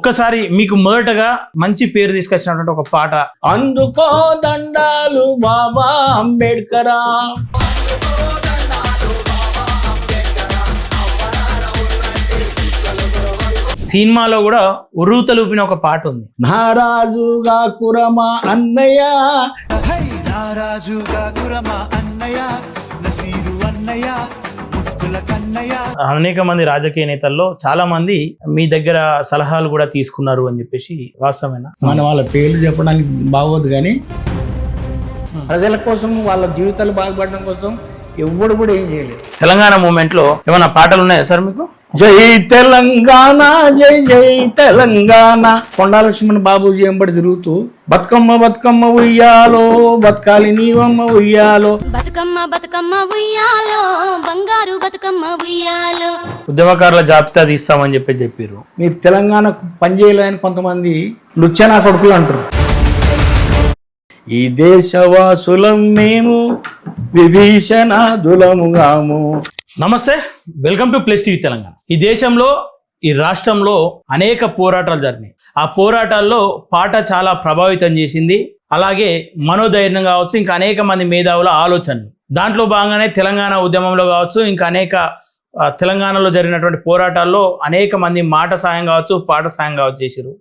ఒక్కసారి మీకు మొదటగా మంచి పేరు తీసుకొచ్చినటువంటి ఒక పాట. అందుకో దండాలు బాబా అంబేడ్కరా, సినిమాలో కూడా ఉర్రూతలూపిన ఒక పాట ఉంది. నారాజుగా కురమా అన్నయ్య, నారాజుగా కురమా అన్నయ్య, నసీరు అన్నయ్య, ముద్దుల కన్నయ్య. అనేక మంది రాజకీయ నేతల్లో చాలా మంది మీ దగ్గర సలహాలు కూడా తీసుకున్నారు అని చెప్పేసి వాస్తవమేనా? మన వాళ్ళ పేర్లు చెప్పడానికి బాగోదు, కానీ ప్రజల కోసం వాళ్ళ జీవితాలు బాగుపడడం కోసం ఎవ్వడు కూడా ఏం చేయలేదు. తెలంగాణ మూమెంట్ లో ఏమైనా పాటలు ఉన్నాయా సార్ మీకు? జై తెలంగాణ, జై జై తెలంగాణ. కొండా లక్ష్మణ్ బాబూజీ ఎంబడి తిరుగుతూ బతుకమ్మ బతుకమ్మ ఉయ్యాలో, బతకాలి నీవమ్మ ఉయ్యాలో, బతుకమ్మ బతుకమ్మ ఉయ్యాలో, బంగారు బతుకమ్మ ఉయ్యాలో. ఉద్యమకారుల జాబితా తీస్తామని చెప్పారు. మీరు తెలంగాణకు పనిచేయలేని కొంతమంది లుచ్చనా కొడుకులు అంటారు. ఈ దేశవాసులం మేము, విభీషణాదులముగాము. నమస్తే, welcome to plus TV Telangana. ఈ దేశంలో, ఈ రాష్ట్రంలో అనేక పోరాటాలు జరిగినాయి. ఆ పోరాటాల్లో పాట చాలా ప్రభావితం చేసింది. అలాగే మనోధైర్యం కావచ్చు, ఇంకా అనేక మంది మేధావుల ఆలోచనలు. దాంట్లో భాగంగానే తెలంగాణ ఉద్యమంలో కావచ్చు, ఇంకా అనేక తెలంగాణలో జరిగినటువంటి పోరాటాల్లో అనేక మంది మాట సాయం కావచ్చు, పాట సాయం కావచ్చు చేశారు.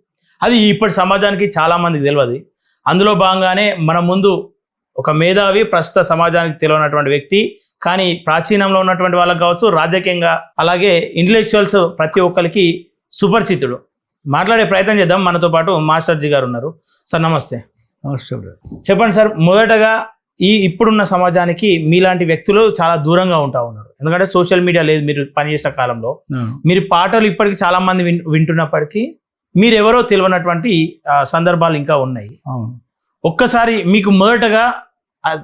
అది ఇప్పటి సమాజానికి చాలా మందికి తెలియదు. అందులో భాగంగానే మన ముందు ఒక మేధావి, ప్రస్తుత సమాజానికి తెలియనటువంటి వ్యక్తి, కానీ ప్రాచీనంలో ఉన్నటువంటి వాళ్ళకి కావచ్చు, రాజకీయంగా అలాగే ఇంటలెక్చువల్స్ ప్రతి ఒక్కరికి సుపరిచితుడు. మాట్లాడే ప్రయత్నం చేద్దాం. మనతో పాటు మాస్టర్ జీ గారు ఉన్నారు. సార్ నమస్తే. నమస్తే. చెప్పండి సార్, మొదటగా ఇప్పుడున్న సమాజానికి మీలాంటి వ్యక్తులు చాలా దూరంగా ఉంటా ఉన్నారు. ఎందుకంటే సోషల్ మీడియా లేదు మీరు పనిచేసిన కాలంలో. మీరు పాటలు ఇప్పటికి చాలా మంది వింటున్నప్పటికీ మీరెవరో తెలియనటువంటి సందర్భాలు ఇంకా ఉన్నాయి. ఒక్కసారి మీకు మొదటగా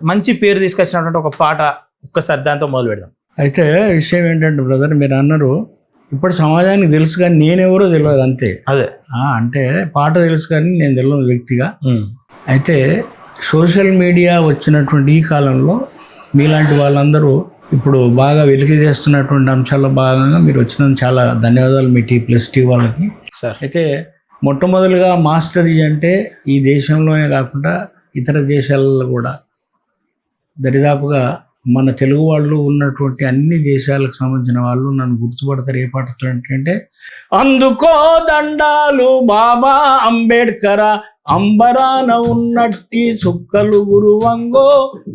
మంచి పేరు తీసుకొచ్చినటువంటి ఒక పాట, ఒక్కసారి దాంతో మొదలు పెడదాం. అయితే విషయం ఏంటంటే బ్రదర్, మీరు అన్నారు ఇప్పుడు సమాజానికి తెలుసు కానీ నేనెవరో తెలియదు అంతే. అదే అంటే పాట తెలుసు కానీ నేను తెలియని వ్యక్తిగా. అయితే సోషల్ మీడియా వచ్చినటువంటి ఈ కాలంలో మీలాంటి వాళ్ళందరూ ఇప్పుడు బాగా వెలికి చేస్తున్నటువంటి అంశాల్లో భాగంగా మీరు వచ్చినందుకు చాలా ధన్యవాదాలు మీ ప్లస్ టీవీ వాళ్ళకి. అయితే మొట్టమొదటిగా మాస్టరీ అంటే ఈ దేశంలోనే కాకుండా ఇతర దేశాలలో కూడా దరిదాపుగా మన తెలుగు వాళ్ళు ఉన్నటువంటి అన్ని దేశాలకు సంబంధించిన వాళ్ళు నన్ను గుర్తుపడతారు ఏ పాటతో అంటే, అందుకో దండాలు బాబా అంబేడ్కరా, అంబరాన ఉన్నట్టి సుక్కలు గురువంగో,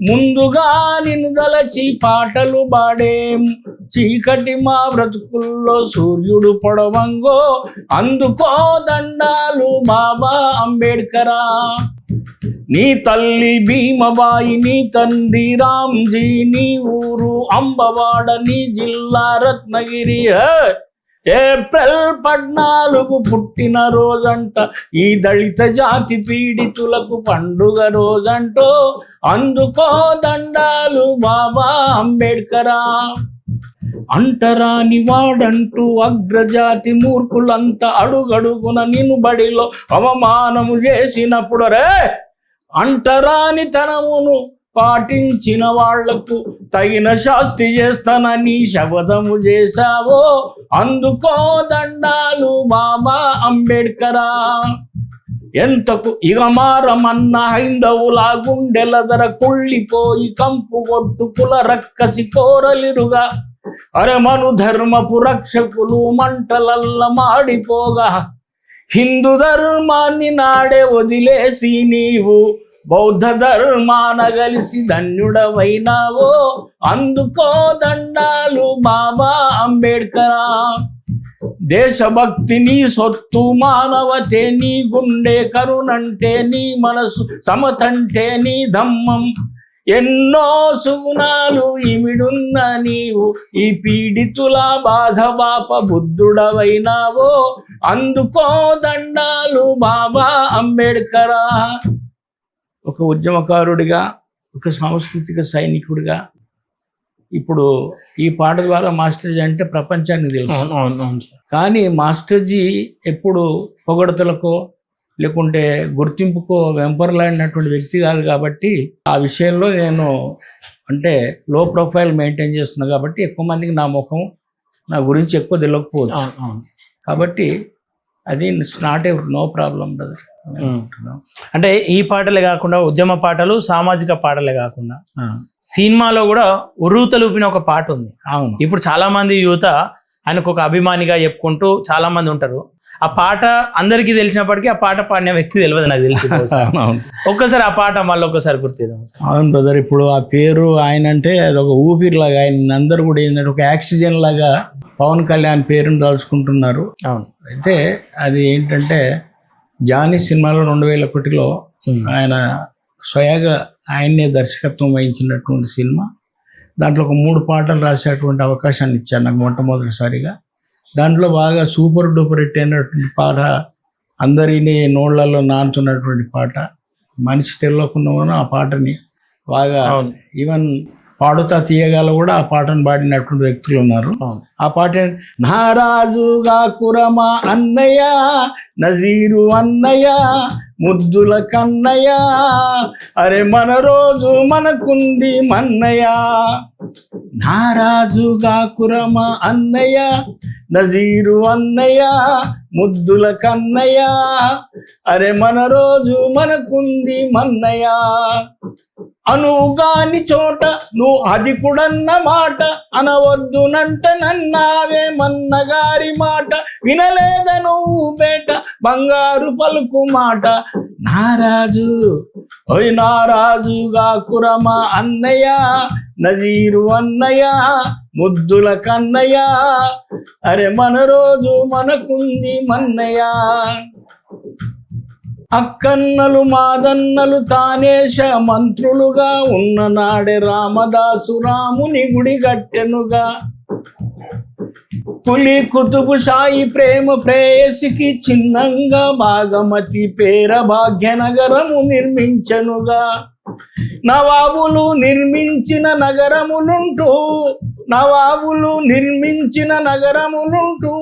ముందుగా నిన్ను దలచి పాటలు పాడేం, చీకటి మా బ్రతుకుల్లో సూర్యుడు పొడవంగో, అందుకో దండాలు బాబా అంబేడ్కరా. నీ తల్లి భీమబాయి, నీ తండ్రి రామ్జీ, నీ ఊరు అంబవాడ, నీ జిల్లా రత్నగిరి. ఏప్రిల్ 14 పుట్టిన రోజంట, ఈ దళిత జాతి పీడితులకు పండుగ రోజంటో, అందుకో దండాలు బాబా అంబేడ్కరా. అంటరాని వాడంటూ అగ్రజాతి మూర్ఖులంతా అడుగడుగున నిన్ను బడిలో అవమానము చేసినప్పుడు, రే అంటరాని తనమును పాటించిన వాళ్లకు తగిన శాస్తి చేస్తానని శపథము చేశావో, అందుకో దండాలు బాబా అంబేడ్కరా. ఎంతకు ఇగమారమన్న హైందవులా గుండెల ధర కుళ్ళిపోయి కంపు కొట్టు కుల రక్కసి కోరలిరుగా, అరమను ధర్మపు రక్షకులు మంటలల్ల మాడిపోగా, హిందూ ధర్మాన్ని నాడే వదిలేసి నీవు బౌద్ధ ధర్మాన కలిసి ధన్యుడవైనావో, అందుకో దండాలు బాబా అంబేడ్కరా. దేశభక్తి నీ సొత్తు, మానవతే నీ గుండె, కరుణంటే నీ మనసు, సమతంటే నీ ధమ్మం, ఎన్నో సుగుణాలు ఇమిడున్న నీవు ఈ పీడితుల బాధ బాప బుద్ధుడవైనావో, అందుకో దండాలు బాబా అంబేడ్కరా. ఒక ఉద్యమకారుడిగా, ఒక సాంస్కృతిక సైనికుడిగా ఇప్పుడు ఈ పాట ద్వారా మాస్టర్జీ అంటే ప్రపంచానికి తెలుసు. కానీ మాస్టర్జీ ఎప్పుడు పొగడతలకో లేకుంటే గుర్తింపుకో వెంపర్లాడినటువంటి వ్యక్తి కాదు. కాబట్టి ఆ విషయంలో నేను అంటే లో ప్రొఫైల్ మెయింటైన్ చేస్తున్నా కాబట్టి ఎక్కువ మందికి నా ముఖం, నా గురించి ఎక్కువ తెలియకపోవచ్చు. కాబట్టి అది it's not a no problem brother. అంటే ఈ పాటలే కాకుండా ఉద్యమ పాటలు, సామాజిక పాటలే కాకుండా సినిమాలో కూడా ఉర్రూతలూపిన ఒక పాట ఉంది. అవును, ఇప్పుడు చాలా మంది యువత ఆయనకు ఒక అభిమానిగా చెప్పుకుంటూ చాలా మంది ఉంటారు. ఆ పాట అందరికీ తెలిసినప్పటికీ ఆ పాట పాడిన వ్యక్తి తెలియదు నాకు తెలిసి. అవును, ఒక్కసారి ఆ పాట మళ్ళీ ఒక్కసారి గుర్తిద్దాం సార్. అవును బ్రదర్. ఇప్పుడు ఆ పేరు ఆయన అంటే అది ఒక ఊపిరిలాగా, ఆయన అందరూ కూడా ఏంటంటే ఒక ఆక్సిజన్ లాగా పవన్ కళ్యాణ్ పేరుని దాల్చుకుంటున్నారు. అవును, అయితే అది ఏంటంటే జానీ సినిమాలో 2001లో ఆయన స్వయంగా ఆయన్నే దర్శకత్వం వహించినటువంటి సినిమా. దాంట్లో ఒక 3 పాటలు రాసేటువంటి అవకాశాన్ని ఇచ్చారు నాకు మొట్టమొదటిసారిగా. దాంట్లో బాగా సూపర్ డూపర్ హిట్ అయినటువంటి పాట, అందరినీ నోళ్లలో నానుతున్నటువంటి పాట, మనిషి తెలియకుండా ఆ పాటని బాగా ఈవెన్ పాడుతా తీయగాల కూడా ఆ పాటను పాడినటువంటి వ్యక్తులు ఉన్నారు. ఆ పాట నారాజుగా కురమా అన్నయ్య, నజీరు అన్నయ్య, ముద్దుల కన్నయ్య, అరే మన రోజు మనకుంది మన్నయ్య. నారాజుగా కురమా అన్నయ్య, నజీరు అన్నయ్య, ముద్దుల కన్నయ్య, అరే మన రోజు మనకుంది మన్నయ్య. అనుగాని చోట నువ్వు అది కూడన్న మాట, అనవద్దునంట నన్నావే మన్నగారి మాట, వినలేద నువ్వు బేట బంగారు పలుకు మాట. నారాజు ఓయ్ నారాజుగా కురమా అన్నయ్య, నజీరు అన్నయ్య, ముద్దుల కన్నయ్య, అరే మన రోజు మనకుంది మన్నయ్య. అక్కన్నలు మాదన్నలు తానేశ మంత్రులుగా ఉన్న నాడే రామదాసు రాముని గుడి గట్టెనుగా. పులి కుతుబు షాయి ప్రేమ ప్రేయసికి చిన్నంగా భాగమతి పేర భాగ్యనగరము నిర్మించనుగా. నవాబులు నిర్మించిన నగరములుంటూ, నవాబులు నిర్మించిన నగరములుంటూ,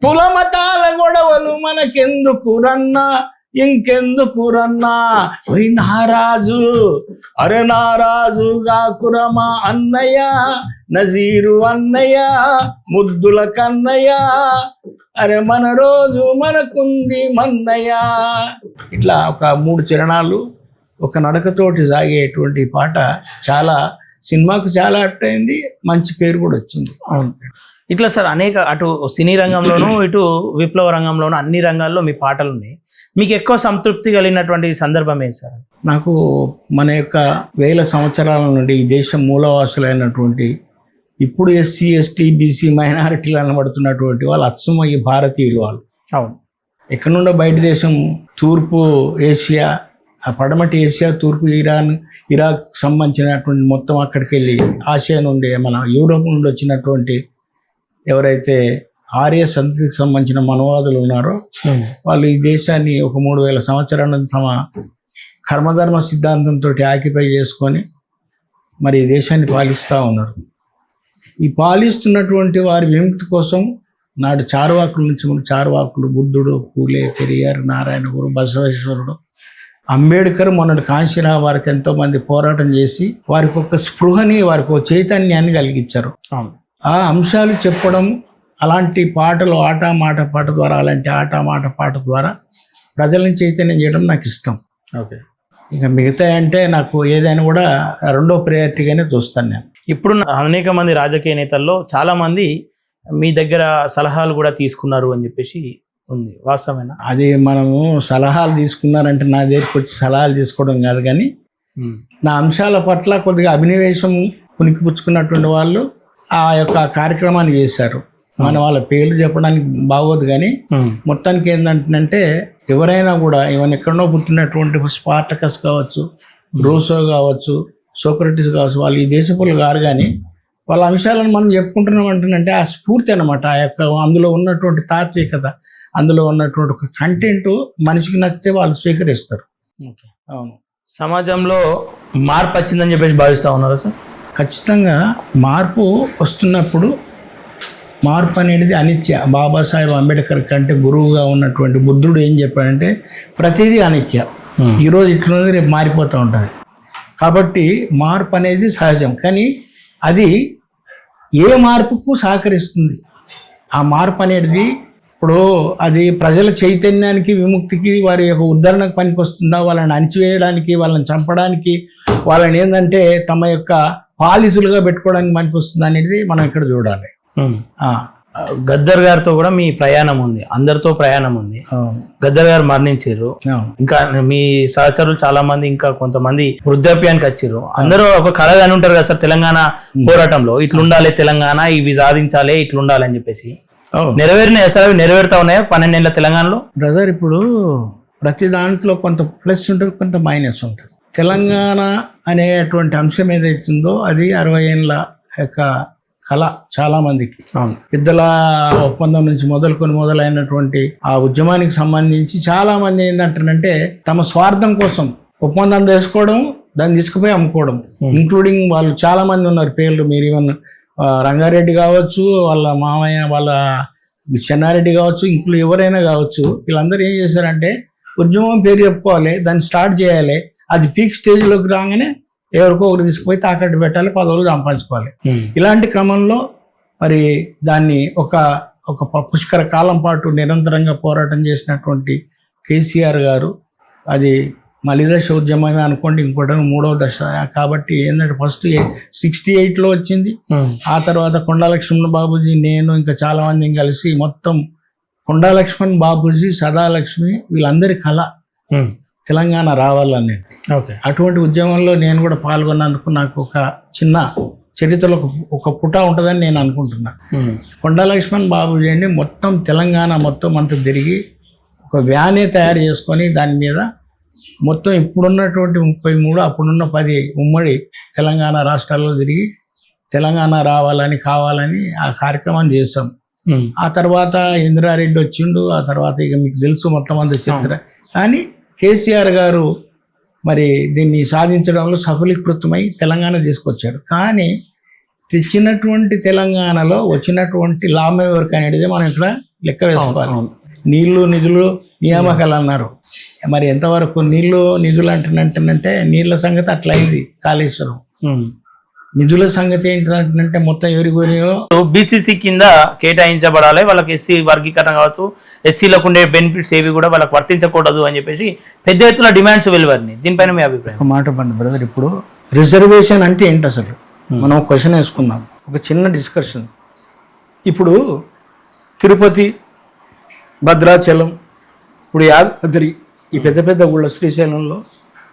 కులమతాల గొడవలు మనకెందుకు రన్నా, ఇంకెందుకు రన్నా. ఓయ్ నారాజు అరే నారాజుగా కురమా అన్నయ్య, నజీరు అన్నయ్య, ముద్దుల కన్నయ్య, అరే మన రోజు మనకుంది మన్నయ్య. ఇట్లా ఒక 3 చరణాలు ఒక నడకతోటి సాగేటువంటి పాట చాలా సినిమాకు చాలా అట్టయింది, మంచి పేరు కూడా వచ్చింది. అవును, ఇట్లా సార్ అనేక అటు సినీ రంగంలోనూ ఇటు విప్లవ రంగంలోనూ అన్ని రంగాల్లో మీ పాటలు ఉన్నాయి. మీకు ఎక్కువ సంతృప్తి కలిగినటువంటి సందర్భం ఏంటి సార్? నాకు మన యొక్క 1000 సంవత్సరాల నుండి ఈ దేశం మూలవాసులైనటువంటి, ఇప్పుడు ఎస్సీ ఎస్టీ బీసీ మైనారిటీలు అనబడుతున్నటువంటి వాళ్ళు అచ్చం ఈ భారతీయులు. వాళ్ళు అవును, ఎక్కడి నుండో బయట దేశం, తూర్పు ఏషియా, పడమటి ఏషియా, తూర్పు ఇరాన్, ఇరాక్ సంబంధించినటువంటి మొత్తం అక్కడికి వెళ్ళి ఆసియా నుండి మన యూరోప్ నుండి వచ్చినటువంటి ఎవరైతే ఆర్య సంతతికి సంబంధించిన మనవాదులు ఉన్నారో వాళ్ళు ఈ దేశాన్ని ఒక 3000 సంవత్సరాల తమ కర్మధర్మ సిద్ధాంతంతో ఆక్యుపై చేసుకొని మరి ఈ దేశాన్ని పాలిస్తూ ఉన్నారు. ఈ పాలిస్తున్నటువంటి వారి విముక్తి కోసం నాడు చార్వాకుల నుంచి చార్వాకులు బుద్ధుడు, పూలే, పెరియార్, నారాయణ గురు, బసవేశ్వరుడు, అంబేద్కర్, మొన్నటి కాంశీరావు వారికి ఎంతోమంది పోరాటం చేసి వారికి ఒక స్పృహని, వారికి ఒక చైతన్యాన్ని కలిగించారు. ఆ అంశాలు చెప్పడం, అలాంటి పాటలు ఆట మాట పాట ద్వారా, అలాంటి ఆట మాట పాట ద్వారా ప్రజలను చైతన్యం చేయడం నాకు ఇష్టం. ఓకే, ఇంకా మిగతా అంటే నాకు ఏదైనా కూడా 2వ ప్రయారిటీగానే చూస్తాను నేను. ఇప్పుడు అనేక మంది రాజకీయ నేతల్లో చాలా మంది మీ దగ్గర సలహాలు కూడా తీసుకున్నారు అని చెప్పేసి ఉంది, వాస్తవమేనా? అది మనము సలహాలు తీసుకున్నారంటే నా దగ్గరికి వచ్చి సలహాలు తీసుకోవడం కాదు, కానీ నా అంశాల పట్ల కొద్దిగా అభినవేశం పుణికిపుచ్చుకున్నటువంటి వాళ్ళు ఆ యొక్క కార్యక్రమాన్ని చేశారు. మన వాళ్ళ పేర్లు చెప్పడానికి బాగోదు, కానీ మొత్తానికి ఏంటంటే ఎవరైనా కూడా ఈవెన్ ఎక్కడో పుట్టినటువంటి స్పార్టకస్ కావచ్చు, రూసో కావచ్చు, సోక్రటిస్ కావచ్చు, వాళ్ళు ఈ దేశపులు కారు, కానీ వాళ్ళ అంశాలను మనం చెప్పుకుంటున్నాం అంటేనంటే ఆ స్ఫూర్తి అనమాట. ఆ యొక్క అందులో ఉన్నటువంటి తాత్వికత, అందులో ఉన్నటువంటి ఒక కంటెంట్ మనిషికి నచ్చితే వాళ్ళు స్వీకరిస్తారు. అవును, సమాజంలో మార్పు వచ్చిందని చెప్పేసి భావిస్తూ ఉన్నారా సార్? ఖచ్చితంగా మార్పు వస్తున్నప్పుడు, మార్పు అనేది అనిత్య. బాబాసాహెబ్ అంబేద్కర్ కంటే గురువుగా ఉన్నటువంటి బుద్ధుడు ఏం చెప్పాడంటే ప్రతిదీ అనిత్య, ఈరోజు ఇట్లున్నది రేపు మారిపోతూ ఉంటుంది. కాబట్టి మార్పు అనేది సహజం, కానీ అది ఏ మార్పుకు సహకరిస్తుంది? ఆ మార్పు అనేది ఇప్పుడు ఇప్పుడు అది ప్రజల చైతన్యానికి విముక్తికి వారి యొక్క ఉద్ధరణకు పనికి వస్తుందా, వాళ్ళని అణిచివేయడానికి, వాళ్ళని చంపడానికి, వాళ్ళని ఏంటంటే తమ యొక్క పాలితులుగా పెట్టుకోవడానికి పనికి వస్తుందా అనేది మనం ఇక్కడ చూడాలి. గద్దర్ గారితో కూడా మీ ప్రయాణం ఉంది, అందరితో ప్రయాణం ఉంది. గద్దర్ గారు మరణించారు, ఇంకా మీ సహచరులు చాలా మంది, ఇంకా కొంతమంది వృద్ధాప్యానికి వచ్చారు. అందరూ ఒక కళ అని ఉంటారు కదా సార్, తెలంగాణ పోరాటంలో ఇట్లుండాలి, తెలంగాణ ఇవి సాధించాలి, ఇట్లుండాలి అని చెప్పేసి. నెరవేరినాయి సార్, అవి నెరవేరుతా ఉన్నాయా 12 ఏళ్ళ తెలంగాణలో? బ్రదర్, ఇప్పుడు ప్రతి దాంట్లో కొంత ప్లస్ ఉంటుంది, కొంత మైనస్ ఉంటుంది. తెలంగాణ అనేటువంటి అంశం ఏదైతుందో అది 60 ఏళ్ళ యొక్క కళ చాలా మందికి. పెద్దల ఒప్పందం నుంచి మొదలైనటువంటి ఆ ఉద్యమానికి సంబంధించి చాలా మంది ఏంటంటారంటే తమ స్వార్థం కోసం ఒప్పందం చేసుకోవడం, దాన్ని తీసుకుపోయి అమ్ముకోవడం. ఇంక్లూడింగ్ వాళ్ళు చాలా మంది ఉన్నారు పేర్లు, మీరు ఈవెన్ రంగారెడ్డి కావచ్చు, వాళ్ళ మామయ్య, వాళ్ళ చెన్నారెడ్డి కావచ్చు, ఇంక్లూడ్ ఎవరైనా కావచ్చు, వీళ్ళందరూ ఏం చేశారంటే ఉద్యమం పేరు చెప్పుకోవాలి, దాన్ని స్టార్ట్ చేయాలి, అది పీక్ స్టేజ్లోకి రాగానే ఎవరికో ఒకరు తీసుకుపోయి తాకట్టు పెట్టాలి, 10 రోజులు సంపాదించుకోవాలి. ఇలాంటి క్రమంలో మరి దాన్ని ఒక పుష్కర కాలం పాటు నిరంతరంగా పోరాటం చేసినటువంటి కేసీఆర్ గారు, అది మలి దశ ఉద్యమమే అనుకోండి, ఇంకోటి 3వ దశ. కాబట్టి ఏంటంటే ఫస్ట్ 68లో వచ్చింది. ఆ తర్వాత కొండా లక్ష్మణ్ బాబూజీ, నేను ఇంకా చాలా మంది కలిసి మొత్తం కొండా లక్ష్మణ్ బాబూజీ, సదాలక్ష్మి వీళ్ళందరి కళ తెలంగాణ రావాలనేది. అటువంటి ఉద్యమంలో నేను కూడా పాల్గొన్నందుకు నాకు ఒక చిన్న చరిత్రలో ఒక పుట ఉంటుందని నేను అనుకుంటున్నా. కొండా లక్ష్మణ్ బాబూజీ అండి మొత్తం తెలంగాణ మొత్తం అంతా తిరిగి ఒక వ్యానే తయారు చేసుకొని దాని మీద మొత్తం ఇప్పుడున్నటువంటి 33 అప్పుడున్న 10 ఉమ్మడి తెలంగాణ రాష్ట్రాల్లో తిరిగి తెలంగాణ కావాలని ఆ కార్యక్రమం చేస్తాం. ఆ తర్వాత ఇందిరారెడ్డి వచ్చిండు, ఆ తర్వాత ఇక మీకు తెలుసు మొత్తం అంత చరిత్ర. కానీ కేసీఆర్ గారు మరి దీన్ని సాధించడంలో సఫలీకృతమై తెలంగాణ తీసుకొచ్చాడు. కానీ తెచ్చినటువంటి తెలంగాణలో వచ్చినటువంటి లాభం ఎవరికి అనేది మనం ఇక్కడ లెక్క వేసుకోవాలి. నీళ్లు, నిధులు, నియామకాలు అన్నారు. మరి ఎంతవరకు నిధులు అంటున్నట్టే నీళ్ళ సంగతి అట్లయింది. కాళేశ్వరం నిధుల సంగతి ఏంటంటే మొత్తం ఎవరిగోరియో బీసీసీ కింద కేటాయించబడాలి, వాళ్ళకి ఎస్సీ వర్గీకరణ కావచ్చు, ఎస్సీలకు ఉండే బెనిఫిట్స్ ఏవి కూడా వాళ్ళకి వర్తించకూడదు అని చెప్పేసి పెద్ద ఎత్తున డిమాండ్స్ వెలువరినాయి. దీనిపైన మీ అభిప్రాయం? ఒక మాట పండి బ్రదర్, ఇప్పుడు రిజర్వేషన్ అంటే ఏంటి అసలు మనం క్వశ్చన్ వేసుకుందాం, ఒక చిన్న డిస్కషన్. ఇప్పుడు తిరుపతి, భద్రాచలం, ఇప్పుడు యాదగిరి, ఈ పెద్ద పెద్ద గుళ్ళ శ్రీశైలంలో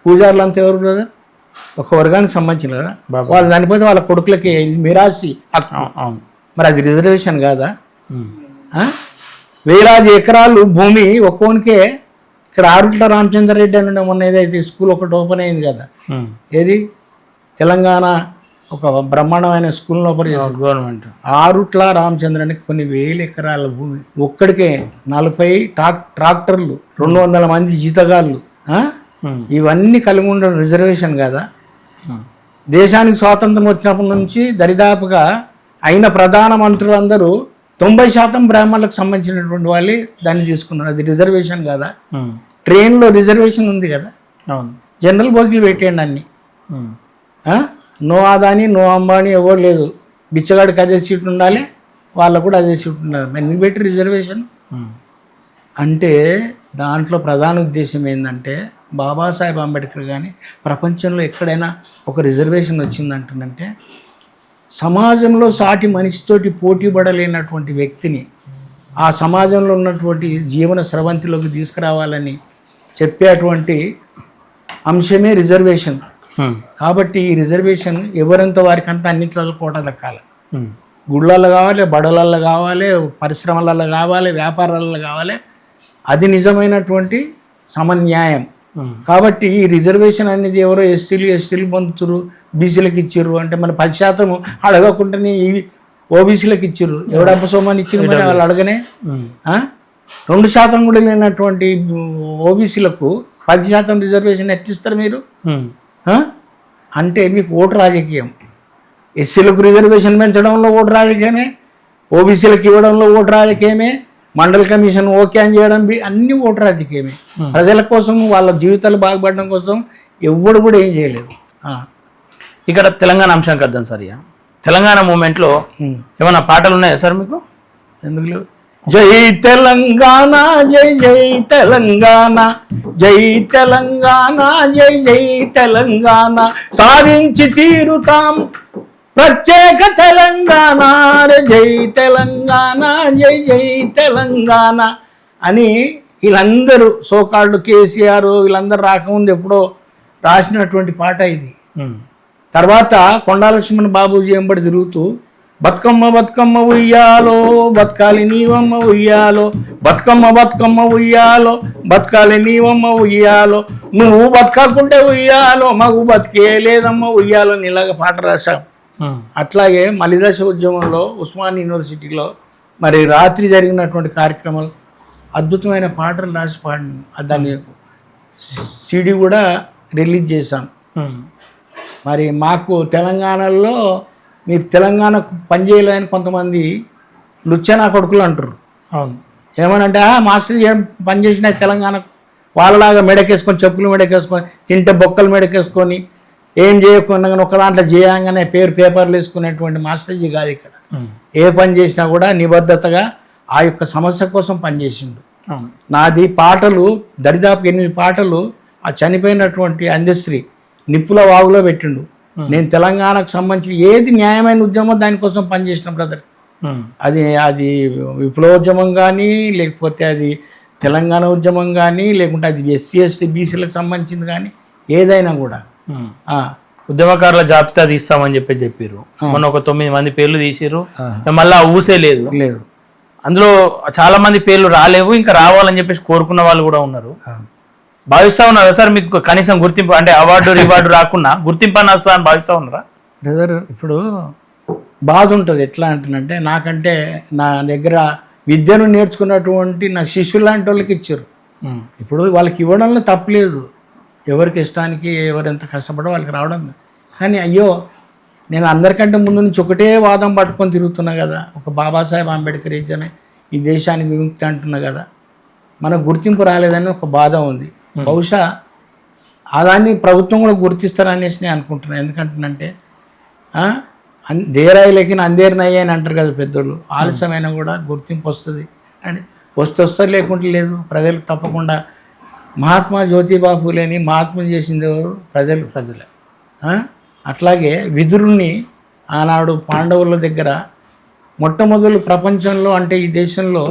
పూజారులు అంతా ఎవరు బ్రదర్? ఒక వర్గానికి సంబంధించిన కదా, వాళ్ళు చనిపోతే వాళ్ళ కొడుకులకి మిరాసి హక్కు. మరి అది రిజర్వేషన్ కాదా? వేలాది ఎకరాలు భూమి ఒక్కోనికే. ఇక్కడ ఆరుట్ల రామచంద్రారెడ్డి అని మొన్న ఏదైతే స్కూల్ ఒకటి ఓపెన్ అయింది కదా, ఏది తెలంగాణ ఒక బ్రహ్మాండమైన స్కూల్ ఓపెన్ చేశారు గవర్నమెంట్. ఆరుట్ల రామచంద్రానికి కొన్ని 1000 ఎకరాల భూమి, ఒక్కడికే 40 ట్రాక్టర్లు, 200 మంది జీతగాళ్ళు. ఇవన్నీ కలిగి ఉండడం రిజర్వేషన్ కదా? దేశానికి స్వాతంత్రం వచ్చినప్పటి నుంచి దరిదాపుగా అయిన ప్రధాన మంత్రులందరూ 90% బ్రాహ్మణులకు సంబంధించినటువంటి వాళ్ళే దాన్ని తీసుకున్నారు. అది రిజర్వేషన్ కదా? ట్రైన్లో రిజర్వేషన్ ఉంది కదా, జనరల్ బోగిలు పెట్టేయండి అన్ని. నో అదాని, నో అంబానీ ఎవరు లేదు, బిచ్చగాడికి అదే సీట్ ఉండాలి, వాళ్ళకు కూడా అదే సీట్ ఉండాలి. ఎందుకు పెట్టి రిజర్వేషన్ అంటే దాంట్లో ప్రధాన ఉద్దేశం ఏంటంటే బాబాసాహెబ్ అంబేద్కర్ కానీ ప్రపంచంలో ఎక్కడైనా ఒక రిజర్వేషన్ వచ్చిందంటే సమాజంలో సాటి మనిషితోటి పోటీ పడలేనటువంటి వ్యక్తిని ఆ సమాజంలో ఉన్నటువంటి జీవన స్రవంతిలోకి తీసుకురావాలని చెప్పేటువంటి అంశమే రిజర్వేషన్. కాబట్టి ఈ రిజర్వేషన్ ఎవరంత వారికి అంతా అన్నింటిలో కోట దక్కాలి. గుళ్ళల్లో కావాలి, బడులల్లో కావాలి, పరిశ్రమలలో కావాలి, వ్యాపారాలలో కావాలి. అది నిజమైనటువంటి సమన్యాయం. కాబట్టి ఈ రిజర్వేషన్ అనేది ఎవరో ఎస్టీలు పొందుతురు, బీసీలకు ఇచ్చిర్రు అంటే మన 10% అడగకుండానే ఇవి ఓబీసీలకు ఇచ్చిర్రు. ఎవడప్ప సోమాన్ని ఇచ్చింది మరి వాళ్ళు అడగనే. 2% కూడా లేనటువంటి ఓబీసీలకు 10% రిజర్వేషన్ ఎట్టిస్తారు మీరు? అంటే మీకు ఓటు రాజకీయం. ఎస్సీలకు రిజర్వేషన్ పెంచడంలో ఓటు రాజకీయమే, ఓబీసీలకు ఇవ్వడంలో ఓటు రాజకీయమే, మండల కమిషన్ ఓకే అని చేయడం అన్ని ఓటు రాజకీయమే. ప్రజల కోసం, వాళ్ళ జీవితాలు బాగుపడడం కోసం ఎవ్వడు కూడా ఏం చేయలేదు. ఇక్కడ తెలంగాణ అంశానికి వద్దాం సార్. తెలంగాణ మూమెంట్లో ఏమైనా పాటలు ఉన్నాయా సార్ మీకు? ఎందుకు జై తెలంగాణ జై జై తెలంగాణ, జై తెలంగాణ జై జై తెలంగాణ, సాధించి తీరుతాం ప్రత్యేక తెలంగాణ, జై తెలంగాణ జై జై తెలంగాణ అని వీళ్ళందరూ సోకాళ్ళు కేసీఆర్ వీళ్ళందరూ రాకముందు ఎప్పుడో రాసినటువంటి పాట ఇది. తర్వాత కొండా లక్ష్మణ్ బాబూజీ వెంబడి తిరుగుతూ బతుకమ్మ బతుకమ్మ ఉయ్యాలో బతకాలి నీవమ్మ ఉయ్యాలో, బతుకమ్మ బతుకమ్మ ఉయ్యాలో బతకాలి నీవమ్మ ఉయ్యాలో, నువ్వు బతకాకుంటే ఉయ్యాలో మాకు బతికే లేదమ్మ ఉయ్యాలో ఇలాగ పాట రాశాం. అట్లాగే మలిదశ ఉద్యమంలో ఉస్మాన్ యూనివర్సిటీలో మరి రాత్రి జరిగినటువంటి కార్యక్రమాలు అద్భుతమైన పాటలు రాసి పాడిన దాన్ని సిడి కూడా రిలీజ్ చేశాం. మరి మాకు తెలంగాణలో మీరు తెలంగాణకు పనిచేయలేదని కొంతమంది లుచ్చనా కొడుకులు అంటారు. అవును, ఏమనంటే మాస్టర్ ఏం పని చేసినా తెలంగాణకు వాళ్ళలాగా మెడకేసుకొని చెప్పులు మెడకేసుకొని తింటే బొక్కలు మెడకేసుకొని ఏం చేయకుండా ఒక దాంట్లో చేయంగానే పేపర్లు వేసుకునేటువంటి మాస్టర్జీ కాదు. ఇక్కడ ఏ పని చేసినా కూడా నిబద్ధతగా ఆ యొక్క సమస్య కోసం పనిచేసిండు. నాది పాటలు దరిదాపు 8 పాటలు ఆ చనిపోయినటువంటి అందశ్రీ నిప్పుల వాగులో పెట్టిండు. నేను తెలంగాణకు సంబంధించి ఏది న్యాయమైన ఉద్యమం దానికోసం పనిచేసిన బ్రదర్. అది విప్లవోద్యమం కానీ, లేకపోతే అది తెలంగాణ ఉద్యమం కానీ, లేకుంటే అది ఎస్సీ ఎస్టీ బీసీలకు సంబంధించింది కానీ ఏదైనా కూడా ఉద్యమకారుల జాబితా తీస్తామని చెప్పారు. మొన్న ఒక 9 మంది పేర్లు తీసిర్రు, మళ్ళీ ఊసే లేదు. అందులో చాలా మంది పేర్లు రాలేవు, ఇంకా రావాలని చెప్పేసి కోరుకున్న వాళ్ళు కూడా ఉన్నారు. భావిస్తా ఉన్నారా సార్ మీకు కనీసం గుర్తింపు, అంటే అవార్డు రివార్డు రాకున్నా గుర్తింపు అని వస్తా అని భావిస్తా ఉన్నారా? బ్రదర్ ఇప్పుడు బాధ ఉంటుంది. ఎట్లా అంటున్నంటే నాకంటే నా దగ్గర విద్యను నేర్చుకున్నటువంటి నా శిష్యులు లాంటి వాళ్ళకి ఇచ్చారు. ఇప్పుడు వాళ్ళకి ఇవ్వడంలో తప్పలేదు, ఎవరికి ఇష్టానికి ఎవరు ఎంత కష్టపడో వాళ్ళకి రావడం. కానీ అయ్యో నేను అందరికంటే ముందు నుంచి ఒకటే వాదం పట్టుకొని తిరుగుతున్నా కదా, ఒక బాబాసాహెబ్ అంబేద్కర్ ఇచ్చిన ఈ దేశానికి విముక్తి అంటున్నా కదా, మనకు గుర్తింపు రాలేదని ఒక బాధ ఉంది. బహుశా దాన్ని ప్రభుత్వం కూడా గుర్తిస్తారనేసి నేను అనుకుంటున్నాను. ఎందుకంటున్నంటే దేరాయిలకి అందేరినయ్య అని అంటారు కదా పెద్దోళ్ళు, ఆలస్యమైన కూడా గుర్తింపు వస్తుంది అని వస్తే లేకుంటే లేదు. ప్రజలు తప్పకుండా మహాత్మా జ్యోతిబా ఫూలేని మహాత్ముని చేసింది ఎవరు? ప్రజలే. అట్లాగే విదురుని ఆనాడు పాండవుల దగ్గర మొట్టమొదలు ప్రపంచంలో అంటే ఈ దేశంలో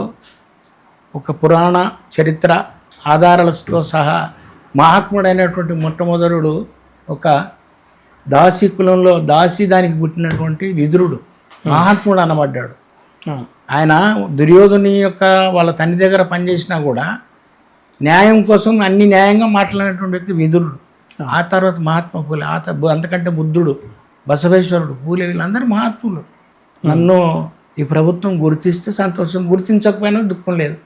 ఒక పురాణ చరిత్ర ఆధారాలతో సహా మహాత్ముడైనటువంటి మొట్టమొదలుడు ఒక దాసి కులంలో దానికి పుట్టినటువంటి విదురుడు మహాత్ముడు అనబడ్డాడు. ఆయన దుర్యోధని యొక్క వాళ్ళ తండ్రి దగ్గర పనిచేసినా కూడా న్యాయం కోసం అన్ని న్యాయంగా మాట్లాడినటువంటి వ్యక్తి విదురుడు. ఆ తర్వాత మహాత్మా పూలే, అంతకంటే బుద్ధుడు, బసవేశ్వరుడు, పూలే, వీళ్ళందరూ మహాత్ములు. నన్ను ఈ ప్రభుత్వం గుర్తిస్తే సంతోషం, గుర్తించకపోయినా దుఃఖం లేదు.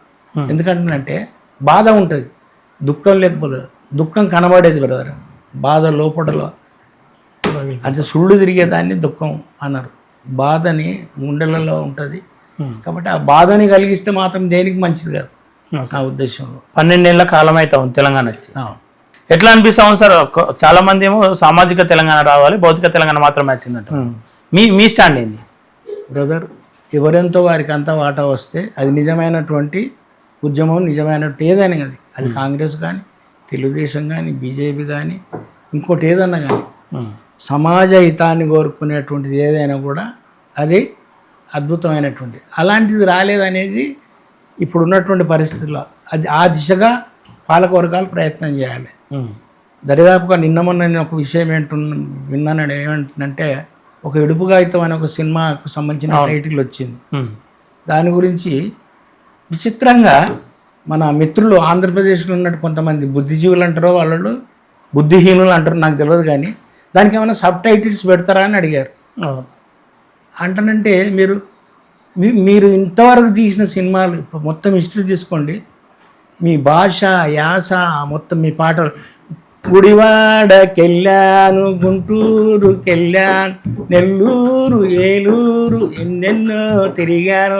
ఎందుకంటే బాధ ఉంటుంది, దుఃఖం లేకపోతే దుఃఖం కనబడేది బ్రదర్. బాధ లోపడలో అంటే సుళ్ళు తిరిగేదాన్ని దుఃఖం అన్నారు. బాధని గుండెలలో ఉంటుంది కాబట్టి ఆ బాధని కలిగిస్తే మాత్రం దేనికి మంచిది కాదు నా ఉద్దేశంలో. 12 ఏళ్ల కాలం అయితే ఉంది తెలంగాణ వచ్చి. ఎట్లా అనిపిస్తాము సార్? చాలా మంది ఏమో సామాజిక తెలంగాణ రావాలి, భౌతిక తెలంగాణ మాత్రమే వచ్చిందంట. మీ స్టాండ్ ఏంది బ్రదర్? ఎవరెంతో వారికి అంతా వాటా వస్తే అది నిజమైనటువంటి ఉద్యమం, నిజమైనటువంటి ఏదైనా కానీ, అది కాంగ్రెస్ కానీ, తెలుగుదేశం కానీ, బీజేపీ కానీ, ఇంకోటి ఏదన్నా కానీ, సమాజ హితాన్ని కోరుకునేటువంటిది ఏదైనా కూడా అది అద్భుతమైనటువంటి. అలాంటిది రాలేదనేది ఇప్పుడున్నటువంటి పరిస్థితుల్లో అది ఆ దిశగా పాలకవర్గాలు ప్రయత్నం చేయాలి. దరిదాపుగా మొన్న నేను ఒక విషయం విన్నాను. ఏమంటుందంటే ఒక ఇడుపుగాయితం అనే ఒక సినిమాకు సంబంధించిన టైటిల్ వచ్చింది. దాని గురించి విచిత్రంగా మన మిత్రులు ఆంధ్రప్రదేశ్లో ఉన్నట్టు కొంతమంది బుద్ధిజీవులు అంటారో, వాళ్ళు బుద్ధిహీనులు అంటారు, నాకు తెలియదు. కానీ దానికి ఏమైనా సబ్ టైటిల్స్ పెడతారా అని అడిగారు. అంటానంటే మీరు ఇంతవరకు తీసిన సినిమాలు ఇప్పుడు మొత్తం హిస్టరీ తీసుకోండి, మీ భాష యాస మొత్తం మీ పాటలు, గుడివాడకెళ్ళాను, గుంటూరుకెళ్ళాను, నెల్లూరు, ఏలూరు, ఎన్నెన్నో తిరిగాను,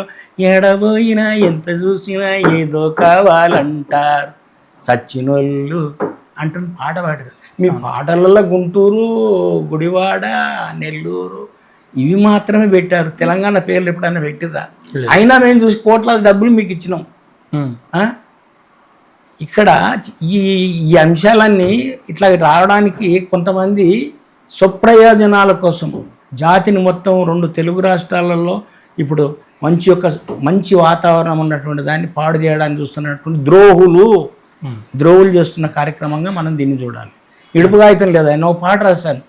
ఎడబోయినా ఎంత చూసినా ఏదో కావాలంటారు సచ్చినోళ్ళు అంటున్న పాట పాడారు. మీ పాటలలో గుంటూరు, గుడివాడ, నెల్లూరు ఇవి మాత్రమే పెట్టారు. తెలంగాణ పేర్లు ఎప్పుడైనా పెట్టిరా? అయినా మేము చూసి కోట్లాది డబ్బులు మీకు ఇచ్చినాం. ఆ? ఇక్కడ ఈ ఈ అంశాలన్నీ ఇట్లా రావడానికి కొంతమంది స్వప్రయోజనాల కోసం జాతిని మొత్తం 2 తెలుగు రాష్ట్రాలలో ఇప్పుడు మంచి వాతావరణం ఉన్నటువంటి దాన్ని పాడు చేయడానికి చూస్తున్నటువంటి ద్రోహులు చేస్తున్న కార్యక్రమంగా మనం దీన్ని చూడాలి. ఇడుపు కాగితం లేదా? నేను పాట రాశాను.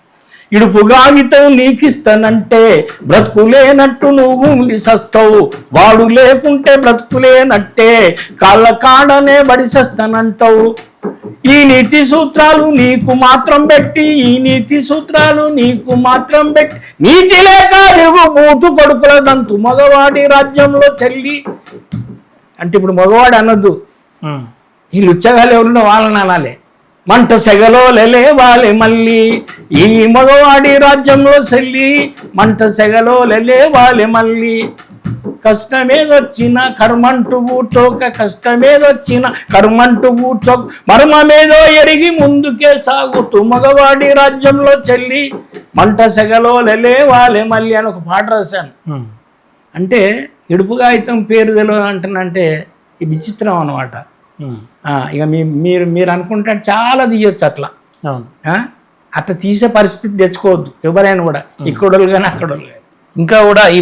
ఇడుపు కాగితం నీకిస్తానంటే బ్రతుకులేనట్టు నువ్వు సస్తావు, వాడు లేకుంటే బ్రతుకులేనట్టే కాళ్ళ కాడనే బడిసస్తానంటావు. ఈ నీతి సూత్రాలు నీకు మాత్రం పెట్టి నీతి లేక బూతు కొడుకుల దంతు మగవాడి రాజ్యంలో చెల్లి అంటే ఇప్పుడు మగవాడు అనొద్దు, ఈ లుచ్చగాలు ఎవరున్నా వాళ్ళని అనాలి. మంట సెగలో లేవాలి మళ్ళీ ఈ మగవాడి రాజ్యంలో చెల్లి, మంట సెగలో లేవాలి మళ్ళీ. కష్టమేదొచ్చిన కర్మంటూ కూర్చోక మర్మమేదో ఎరిగి ముందుకే సాగుతూ మగవాడి రాజ్యంలో చెల్లి, మంట సెగలో లేవాలి మళ్ళీ అని ఒక పాట రాశాను. అంటే ఇడుపుగా అయితే పేరు తెలియదు అంటున్నంటే ఇది విచిత్రం అన్నమాట. ఇక మీరు అనుకుంటే చాలా తీయొచ్చు అట్లా. అట్లా తీసే పరిస్థితి తెచ్చుకోవద్దు ఎవరైనా కూడా, ఇక్కడోళ్ళు కానీ అక్కడోళ్ళు కానీ. ఇంకా కూడా ఈ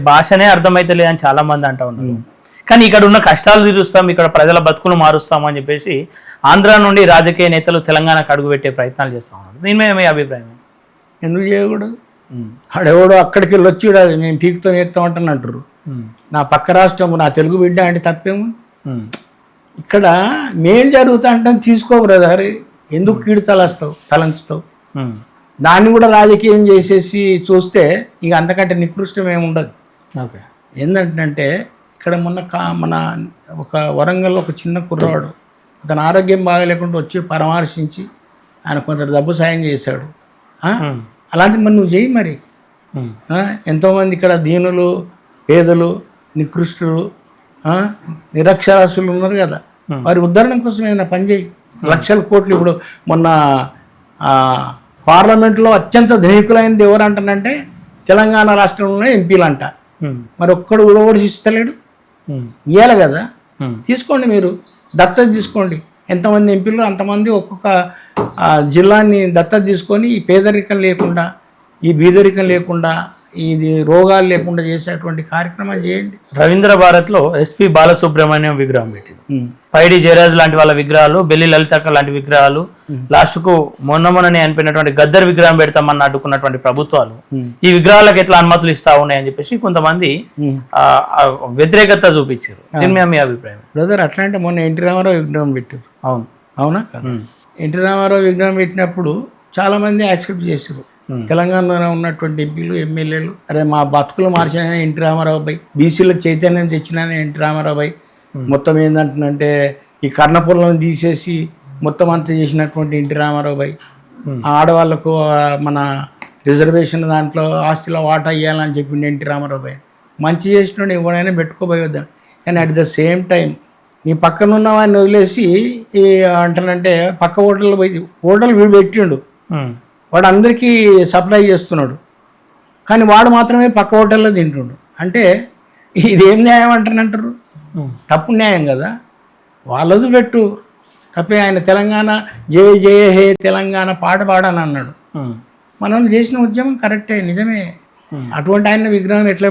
భాషనే అర్థమైతే లేదని చాలా మంది అంటా ఉన్నారు. కానీ ఇక్కడ ఉన్న కష్టాలు తీరుస్తాం, ఇక్కడ ప్రజల బతుకులు మారుస్తాం అని చెప్పేసి ఆంధ్ర నుండి రాజకీయ నేతలు తెలంగాణకు అడుగుపెట్టే ప్రయత్నాలు చేస్తూ ఉన్నారు. దీని మీద మీ అభిప్రాయం? ఎందుకు చేయకూడదు? ఆడెవడో అక్కడికి వెళ్ళి వచ్చి నేను పీకుతో ఎక్కుతాం అంటున్నట్టు. నా పక్క రాష్ట్రం నా తెలుగు బిడ్డ అంటే తప్పేమో. ఇక్కడ మేలు జరుగుతా అంటే తీసుకో బ్రదర్, ఎందుకు కీడు తలంచుతావు? దాన్ని కూడా రాజకీయం చేసేసి చూస్తే ఇక అంతకంటే నికృష్టం ఏమి ఉండదు. ఓకే. ఏంటంటే ఇక్కడ మన ఒక వరంగల్లో ఒక చిన్న కుర్రాడు, అతను ఆరోగ్యం బాగాలేకుండా వచ్చి పరామర్శించి ఆయన కొంత డబ్బు సాయం చేశాడు. అలాంటిది మరి నువ్వు చేయి. మరి ఎంతోమంది ఇక్కడ దీనులు, పేదలు, నికృష్టులు, నిరక్షరాస్యులు ఉన్నారు కదా, వారి ఉద్ధరణ కోసం ఏదైనా పని చేయి. లక్షల కోట్లు ఇప్పుడు మొన్న పార్లమెంట్లో అత్యంత ధనికులైనది ఎవరు అంటానంటే తెలంగాణ రాష్ట్రంలో ఎంపీలు అంట. మరి ఒక్కడు ఓడిస్తలేడు. ఇవ్వాలి కదా, తీసుకోండి, మీరు దత్తత తీసుకోండి. ఎంతమంది ఎంపీలు అంతమంది ఒక్కొక్క జిల్లాని దత్తత తీసుకొని ఈ పేదరికం లేకుండా, ఈ బీదరికం లేకుండా, ఇది రోగాలు లేకుండా చేసేటువంటి కార్యక్రమాలు చేయండి. రవీంద్ర భారత్లో ఎస్పి బాలసుబ్రహ్మణ్యం విగ్రహం పెట్టింది, పైడి జయరాజ్ లాంటి వాళ్ళ విగ్రహాలు, బెల్లి లలితక్క లాంటి విగ్రహాలు, లాస్ట్కు మొన్ననే అనిపోయినటువంటి గద్దర్ విగ్రహం పెడతామని అడ్డుకున్నటువంటి ప్రభుత్వాలు ఈ విగ్రహాలకు ఎట్లా అనుమతులు ఇస్తా ఉన్నాయని చెప్పేసి కొంతమంది వ్యతిరేకత చూపించారు. దీని మీద మీ అభిప్రాయం? బ్రదర్, అట్లా అంటే మొన్న ఎన్టీ రామారావు విగ్రహం పెట్టారు. అవునా కదా? ఎన్టీ రామారావు విగ్రహం పెట్టినప్పుడు చాలా మంది యాక్సెప్ట్ చేశారు. తెలంగాణలో ఉన్నటువంటి ఎంపీలు, ఎమ్మెల్యేలు, అరే మా బతుకులు మార్చిన ఎన్టీ రామారావు బై, బీసీలకు చైతన్యం తెచ్చిన ఎన్టీ రామారావు బై, మొత్తం ఏంటంటే ఈ కర్ణపురం తీసేసి మొత్తం అంతా చేసినటువంటి ఎన్టీ రామారావు బై, ఆడవాళ్ళకు మన రిజర్వేషన్ దాంట్లో ఆస్తిలో వాటా ఇవ్వాలని చెప్పింది ఎన్టీ రామారావు బై. మంచి చేసినోడు ఎవరైనా పెట్టుకోబోయొద్దాం. కానీ అట్ ద సేమ్ టైం నీ పక్కన ఉన్న వాడిని వదిలేసి ఈ అంటారంటే పక్క హోటల్ వీడు పెట్టిండు, వాడు అందరికీ సప్లై చేస్తున్నాడు, కానీ వాడు మాత్రమే పక్క హోటల్లో తింటుండు. అంటే ఇదేం న్యాయం అంటారు? తప్పు న్యాయం కదా. వాళ్ళది పెట్టు తప్పే. ఆయన తెలంగాణ జయ జయ హే తెలంగాణ పాట పాడని అన్నాడు. మనం చేసిన ఉద్యమం కరెక్టే, నిజమే. అటువంటి ఆయన విగ్రహం ఎట్లా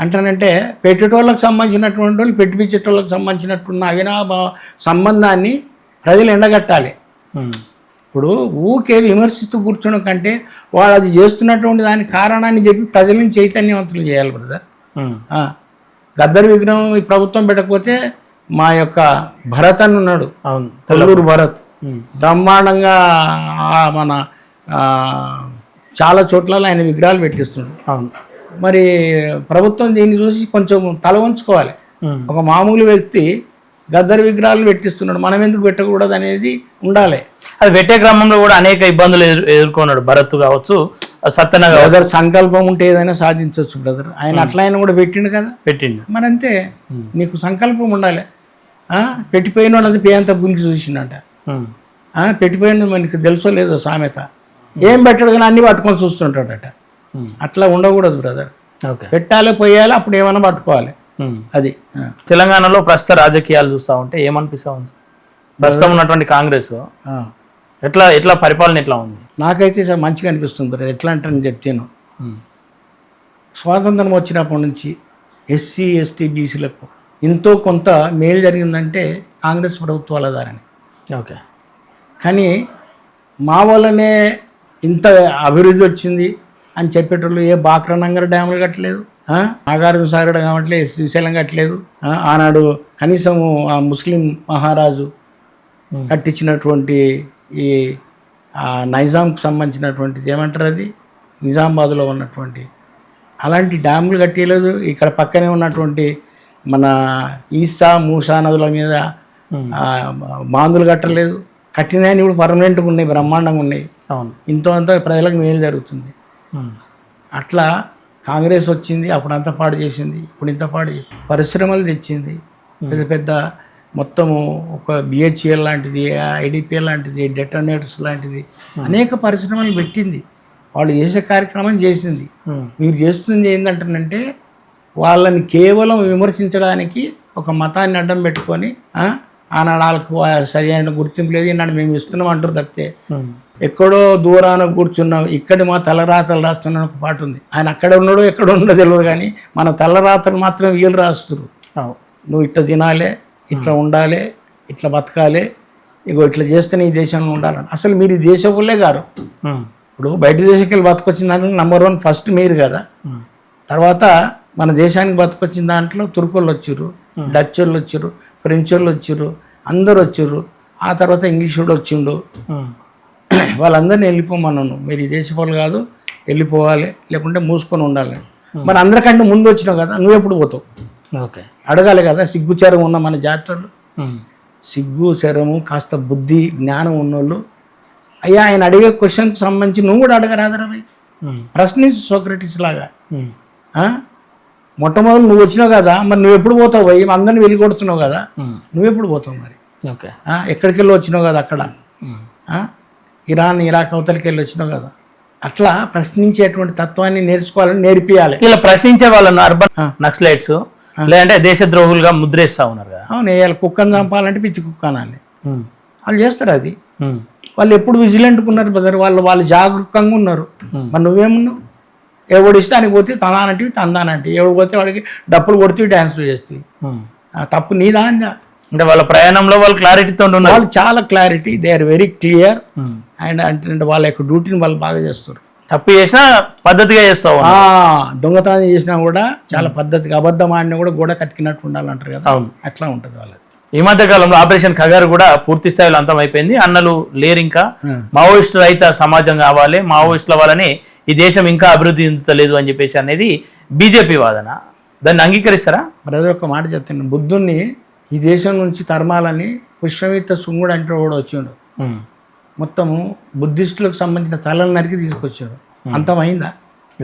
అంటానంటే పెట్టేటోళ్ళకి సంబంధించినటువంటి వాళ్ళు పెట్టిపించేటోళ్ళకి సంబంధించినట్టున్న అవినాభావ సంబంధాన్ని ప్రజలు ఎండగట్టాలి. ఇప్పుడు ఊకే విమర్శిస్తూ కూర్చోడం కంటే వాళ్ళు అది చేస్తున్నటువంటి దాని కారణాన్ని చెప్పి ప్రజలను చైతన్యవంతులు చేయాలి బ్రదర్. గద్దర్ విగ్రహం ఈ ప్రభుత్వం పెట్టకపోతే మా యొక్క భరత్ అని ఉన్నాడు, కొల్లూరు భరత్, బ్రహ్మాండంగా మన చాలా చోట్ల ఆయన విగ్రహాలు పెట్టిస్తున్నాడు. మరి ప్రభుత్వం దీన్ని చూసి కొంచెం తల వంచుకోవాలి. ఒక మామూలు వ్యక్తి గద్దర్ విగ్రహాలు పెట్టిస్తున్నాడు, మనం ఎందుకు పెట్టకూడదు అనేది ఉండాలి. అది పెట్టే క్రమంలో కూడా అనేక ఇబ్బందులు ఎదుర్కొన్నాడు భరత్ కావచ్చు, సత్యన బ్రదర్. సంకల్పం ఉంటే ఏదైనా సాధించవచ్చు బ్రదర్. ఆయన అట్లా ఆయన కూడా పెట్టిండు కదా, మరి అంతే. నీకు సంకల్పం ఉండాలి. పెట్టిపోయిన వాళ్ళది పేంత గురించి చూసిండట. పెట్టిపోయిన మనకి తెలుసో లేదో సామెత, ఏం పెట్టడు కానీ అన్ని పట్టుకొని చూస్తుంటాడట. అట్లా ఉండకూడదు బ్రదర్. ఓకే. పెట్టాలి, పోయాలి, అప్పుడు ఏమైనా పట్టుకోవాలి. అది తెలంగాణలో ప్రస్తుత రాజకీయాలు చూస్తూ ఉంటే ఏమనిపిస్తా ఉంది సార్? ప్రస్తుతం ఉన్నటువంటి కాంగ్రెస్ ఎట్లా పరిపాలన ఎట్లా ఉంది? నాకైతే సార్ మంచిగా అనిపిస్తుంది బ్రదర్. ఎట్లా అంటే నేను చెప్తాను, స్వాతంత్రం వచ్చినప్పటి నుంచి ఎస్సీ ఎస్టీ బీసీలకు ఎంతో కొంత మేలు జరిగిందంటే కాంగ్రెస్ ప్రభుత్వాల ద్వారానే. ఓకే. కానీ మా వల్లనే ఇంత అభివృద్ధి వచ్చింది అని చెప్పేటోళ్ళు ఏ బాక్రనంగర్ డ్యాములు కట్టలేదు, నాగార్జున సాగర్ కట్టలేదు, శ్రీశైలం కట్టలేదు. ఆనాడు కనీసము ఆ ముస్లిం మహారాజు కట్టించినటువంటి ఈ నైజాంకు సంబంధించినటువంటిది ఏమంటారు, అది నిజామాబాద్లో ఉన్నటువంటి అలాంటి డ్యాములు కట్టలేదు. ఇక్కడ పక్కనే ఉన్నటువంటి మన ఈసా మూసా నదుల మీద బాంధులు కట్టలేదు. కట్టినాయని ఇప్పుడు పర్మనెంట్గా ఉన్నాయి, బ్రహ్మాండంగా ఉన్నాయి. ఇంతో అంతా ప్రజలకు మేలు జరుగుతుంది. అట్లా కాంగ్రెస్ వచ్చింది, అప్పుడు అంత పాడు చేసింది, ఇప్పుడు ఇంత పాడు చేసింది. పరిశ్రమలు తెచ్చింది, పెద్ద పెద్ద మొత్తము ఒక బిహెచ్ఎల్ లాంటిది, ఐడిపిఎల్ లాంటిది, డెటోనేటర్స్ లాంటిది అనేక పరిశ్రమలు పెట్టింది. వాళ్ళు చేసే కార్యక్రమం చేసింది. మీరు చేస్తుంది ఏంటంటే వాళ్ళని కేవలం విమర్శించడానికి ఒక మతాన్ని అడ్డం పెట్టుకొని ఆనాడు వాళ్ళకు సరైన గుర్తింపు లేదు, ఈనాడు మేము ఇస్తున్నాం అంటారు తప్పితే ఎక్కడో దూరాన కూర్చున్నాం, ఇక్కడ మా తలరాతలు రాస్తున్నాను ఒక పాట ఉంది. ఆయన అక్కడ ఉన్నాడో ఎక్కడ ఉండో తెలియదు, కానీ మన తలరాతలు మాత్రం వీళ్ళు రాస్తున్నారు. నువ్వు ఇట్లా తినాలి, ఇట్లా ఉండాలి, ఇట్లా బతకాలి, ఇగో ఇట్లా చేస్తేనే ఈ దేశంలో ఉండాలని. అసలు మీరు ఈ దేశపుల్లే గారు. ఇప్పుడు బయట దేశంకి వెళ్ళి బతకొచ్చిన దాంట్లో నెంబర్ 1 ఫస్ట్ మీరు కదా. తర్వాత మన దేశానికి బతకొచ్చిన దాంట్లో తుర్కోళ్ళు వచ్చారు, డచ్ వాళ్ళు వచ్చారు, ఫ్రెంచ్ వాళ్ళు వచ్చారు, అందరు వచ్చారు. ఆ తర్వాత ఇంగ్లీష్ వాడు వచ్చిండు. వాళ్ళందరినీ వెళ్ళిపోమన్నాను, మీరు ఈ దేశ వాళ్ళు కాదు, వెళ్ళిపోవాలి, లేకుంటే మూసుకొని ఉండాలి. మరి అందరికంటే ముందు వచ్చినావు కదా, నువ్వు ఎప్పుడు పోతావు? ఓకే. అడగాలి కదా. సిగ్గుచారం ఉన్న మన జాతరలు, సిగ్గు చరము కాస్త బుద్ధి జ్ఞానం ఉన్నోళ్ళు, అయ్యా ఆయన అడిగే క్వశ్చన్కి సంబంధించి నువ్వు కూడా అడగరాదరా భయ్, ప్రశ్నించు సోక్రటీస్ లాగా. మొట్టమొదటి నువ్వు వచ్చినావు కదా, మరి నువ్వు ఎప్పుడు పోతావు భయ్? అందరిని వెళ్ళి కొడుతున్నావు కదా, నువ్వెప్పుడు పోతావు మరి? ఓకే. ఎక్కడికి వెళ్ళి వచ్చినావు కదా, అక్కడ ఇరాన్ ఇరాక్ అవతలికి వెళ్ళి వచ్చినావు కదా. అట్లా ప్రశ్నించేటువంటి తత్వాన్ని నేర్చుకోవాలని నేర్పియాలి. ఇలా ప్రశ్నించే వాళ్ళను అర్బన్ నక్సలైట్స్ లేదంటే దేశద్రోహులుగా ముద్రేస్తా ఉన్నారు కదా. అవును, వేయాలి. కుక్కను చంపాలంటే పిచ్చి కుక్క అనాలి. వాళ్ళు చేస్తారు అది. వాళ్ళు ఎప్పుడు విజిలెంట్గా ఉన్నారు బ్రదర్, వాళ్ళు జాగరూకంగా ఉన్నారు. మరి నువ్వేమున్నావు? ఎవడిస్తే అని పోతే తనానంటివి తందానంటే, ఎవడు పోతే వాడికి డప్పులు కొడితే డ్యాన్సులు చేస్తాయి. తప్పు నీదా అందా? అంటే వాళ్ళ ప్రయాణంలో వాళ్ళు క్లారిటీతో ఉన్నారు. వాళ్ళు చాలా clarity, they are very clear. And అంటే వాళ్ళ యొక్క డ్యూటీని వాళ్ళు బాగా చేస్తారు. తప్పు చేసినా పద్ధతిగా చేస్తావు. దొంగతనం చేసినా కూడా చాలా పద్ధతిగా, అబద్ధం ఆడినా కూడా గోడ కతికినట్టు ఉండాలంటారు కదా, అట్లా ఉంటుంది వాళ్ళది. ఈ మధ్య కాలంలో ఆపరేషన్ ఖగారు కూడా పూర్తి స్థాయిలో అంతం అయిపోయింది. అన్నలు లేరు, ఇంకా మావోయిస్టు రహిత సమాజం కావాలి, మావోయిస్టుల వల్లనే ఈ దేశం ఇంకా అభివృద్ధి చెందుతలేదు అని చెప్పేసి అనేది బీజేపీ వాదన. దాన్ని అంగీకరిస్తారా? బ్రదర్ ఒక మాట చెప్తాను, బుద్ధుణ్ణి ఈ దేశం నుంచి తరమాలని పుష్పమిత్త శృంగుడు అంటే కూడా వచ్చిండు. మొత్తము బుద్ధిస్టులకు సంబంధించిన తలలు నరికి తీసుకొచ్చాడు. అంతమైందా?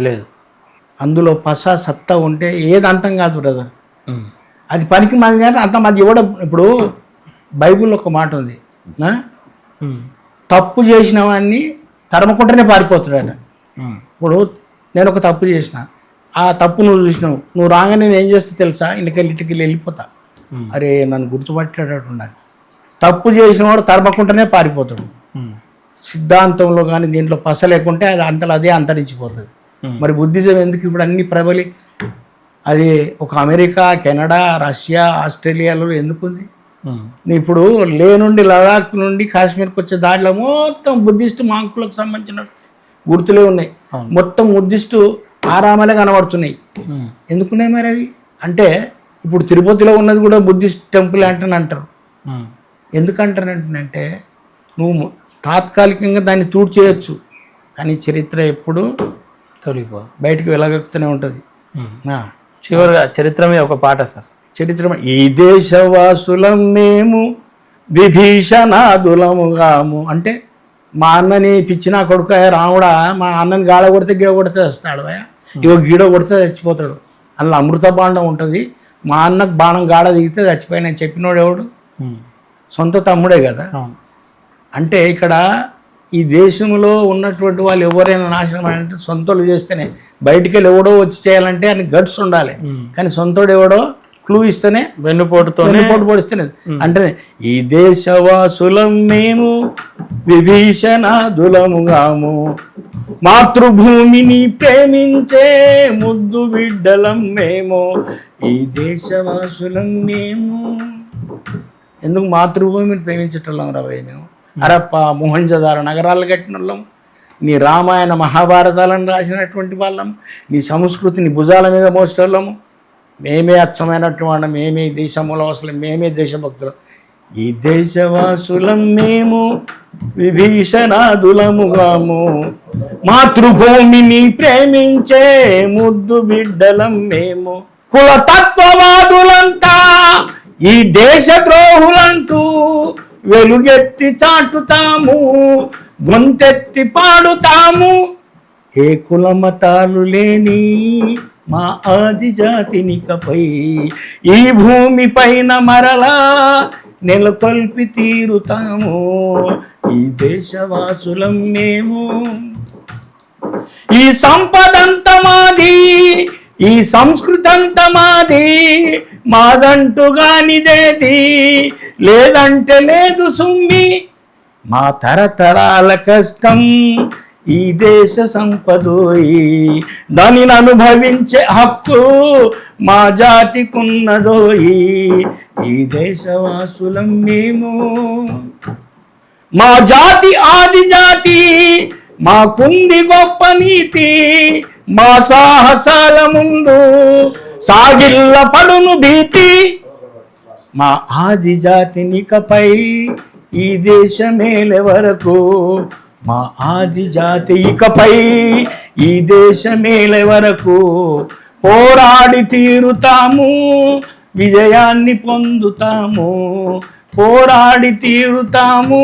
లేదు. అందులో పసా సత్తా ఉంటే ఏది అంతం కాదు బ్రదర్. అది పనికి మంది కానీ అంత మంది కూడా. ఇప్పుడు బైబిల్లో ఒక మాట ఉంది, తప్పు చేసిన వాడిని తరమకుంటేనే పారిపోతాడట. ఇప్పుడు నేను ఒక తప్పు చేసిన, ఆ తప్పు నువ్వు చూసినావు, నువ్వు రాగానే నేను ఏం చేస్తా తెలుసా, ఇంటికెళ్ళి వెళ్ళిపోతా. అరే నన్ను గుర్తుపట్టేటట్టు ఉండాలి. తప్పు చేసిన వాడు తరమకుంటేనే పారిపోతాడు. సిద్ధాంతంలో కానీ దీంట్లో పస లేకుంటే అది అంతలో అదే అంతరించిపోతుంది. మరి బుద్ధిజం ఎందుకు ఇప్పుడు అన్ని ప్రబలి, అది ఒక అమెరికా, కెనడా, రష్యా, ఆస్ట్రేలియాలో ఎందుకుంది? ఇప్పుడు లే నుండి లడాక్ నుండి కాశ్మీర్కి వచ్చే దారిలో మొత్తం బుద్ధిస్టు మాంకులకు సంబంధించిన గుర్తులే ఉన్నాయి. మొత్తం బుద్ధిస్టు ఆరామాలే కనబడుతున్నాయి. ఎందుకున్నాయి మరి అవి? అంటే ఇప్పుడు తిరుపతిలో ఉన్నది కూడా బుద్ధిస్ట్ టెంపుల్ అంటారు. ఎందుకంటానంటే నువ్వు తాత్కాలికంగా దాన్ని చేయొచ్చు, కానీ చరిత్ర ఎప్పుడు బయటికి వెళ్ళగక్కుతూనే ఉంటుంది. చివరిగా చరిత్ర మీద ఒక పాట సార్. చరిత్ర, ఈ దేశవాసులం మేము విభీషణాదులముగాము అంటే మా అన్నని పిచ్చినా కొడుక రాముడా, మా అన్నని గాడ కొడితే గీడ కొడితే వస్తాడు, ఇగో గీడ కొడితే చచ్చిపోతాడు. అందులో అమృత బాండం ఉంటుంది. మా అన్నకు బాణం గాడ దిగితే చచ్చిపోయిన చెప్పినోడు ఎవడు? సొంత తమ్ముడే కదా. అంటే ఇక్కడ ఈ దేశంలో ఉన్నటువంటి వాళ్ళు ఎవరైనా నాశనం అంటే సొంతలు చేస్తేనే, బయటికి వెళ్ళి ఎవడో వచ్చి చేయాలంటే అని గట్స్ ఉండాలి. కానీ సొంతోడు ఎవడో క్లూ ఇస్తేనే, వెన్నుపోటు పొడిస్తేనే. అంటే ఈ దేశవాసులం మేము విభీషణాదులముగాము, మాతృభూమిని ప్రేమించే ముద్దు బిడ్డలం మేము, ఈ దేశవాసులం మేము. ఎందుకు మాతృభూమిని ప్రేమించటం రవయ్య మేము? హరప్ప మొహంజదారో నగరాలు కట్టిన వాళ్ళం, నీ రామాయణ మహాభారతాలను రాసినటువంటి వాళ్ళం, నీ సంస్కృతిని భుజాల మీద మోసేవాళ్ళము, మేమే అచ్చమైనటువంటి మేమే దేశముల వాసులం, మేమే దేశభక్తులం. ఈ దేశవాసులం మేము విభీషణాదులముగాము, మాతృభూమిని ప్రేమించే ముద్దు బిడ్డలం మేము. కులతత్వవాదులంతా ఈ దేశ ద్రోహులంటూ వెలుగెత్తి చాటుతాము, గొంతెత్తి పాడుతాము. ఏ కులమతాలు లేని మా ఆది జాతినికపై ఈ భూమి పైన మరలా నెలకొల్పి తీరుతాము, ఈ దేశవాసులం మేము. ఈ సంపదంత మాది, ఈ సంస్కృతి అంత మాది, మాదంటుగానిదేది లేదంటే లేదు సుమ్మి. మా తరతరాల కష్టం ఈ దేశ సంపదోయి, దానిని అనుభవించే హక్కు మా జాతికున్నదోయి, ఈ దేశవాసులం మేము. మా జాతి ఆది జాతి, మాకుంది గొప్ప నీతి, మా సాహసాల ముందు సాగిల్ల పడును భీతి. మా ఆది జాతినికపై ఈ దేశమేలే వరకు, మా ఆది జాతి ఇకపై ఈ దేశమేలే వరకు పోరాడి తీరుతాము, విజయాన్ని పొందుతాము, పోరాడి తీరుతాము,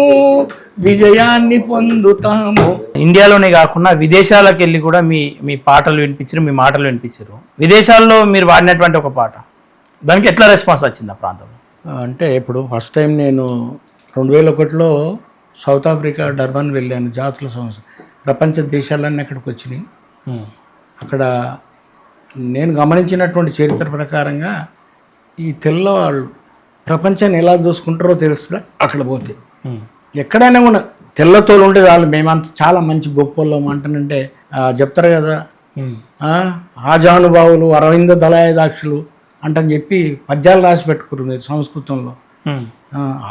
విజయాన్ని పొందుతాము. ఇండియాలోనే కాకుండా విదేశాలకు వెళ్ళి కూడా మీ పాటలు వినిపించారు, మీ మాటలు వినిపించారు. విదేశాల్లో మీరు వాడినటువంటి ఒక పాట, దానికి ఎట్లా రెస్పాన్స్ వచ్చింది ఆ ప్రాంతంలో? అంటే ఇప్పుడు ఫస్ట్ టైం నేను 2001లో సౌత్ ఆఫ్రికా డర్బన్ వెళ్ళాను. జాతుల సంస్థ ప్రపంచ దేశాలన్నీ అక్కడికి వచ్చినాయి. అక్కడ నేను గమనించినటువంటి చరిత్ర ప్రకారంగా ఈ తెల్లవాళ్ళు ప్రపంచాన్ని ఎలా దూసుకుంటారో తెలుస్తుందా అక్కడ పోతే. ఎక్కడైనా కూడా తెల్లతోలు ఉంటే వాళ్ళు మేమంతా చాలా మంచి గొప్పలం అంటానంటే చెప్తారు కదా, ఆజానుభావులు అరవింద దళాయదాక్షులు అంటని చెప్పి పద్యాలు రాసి పెట్టుకున్నారు మీరు సంస్కృతంలో.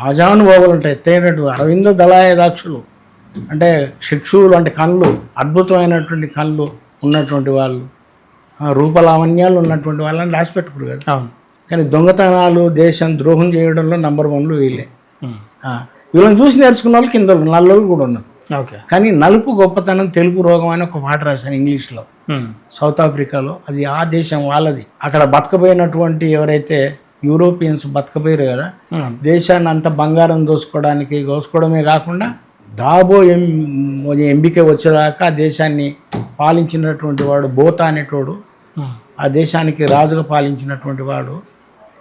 ఆజానుభావులు అంటే ఎత్తైనటువంటి అరవింద దళాయదాక్షులు అంటే శిక్షువులు అంటే కళ్ళు, అద్భుతమైనటువంటి కళ్ళు ఉన్నటువంటి వాళ్ళు, రూపలావణ్యాలు ఉన్నటువంటి వాళ్ళని రాసి పెట్టుకురు కదా. కానీ దొంగతనాలు, దేశం ద్రోహం చేయడంలో నంబర్ 1 వీళ్ళే. వీళ్ళని చూసి నేర్చుకున్న వాళ్ళు కింద నల్లలు కూడా ఉన్నారు. కానీ నలుపు గొప్పతనం తెలుపు రోగం అని ఒక పాట రాశాను ఇంగ్లీష్లో సౌత్ ఆఫ్రికాలో. అది ఆ దేశం వాళ్ళది. అక్కడ బతకపోయినటువంటి ఎవరైతే యూరోపియన్స్ బతకపోయారు కదా, దేశాన్ని అంతా బంగారం దోసుకోవడమే కాకుండా దాబో ఎంబికే వచ్చేదాకా ఆ దేశాన్ని పాలించినటువంటి వాడు బోతా అనేటోడు, ఆ దేశానికి రాజుగా పాలించినటువంటి వాడు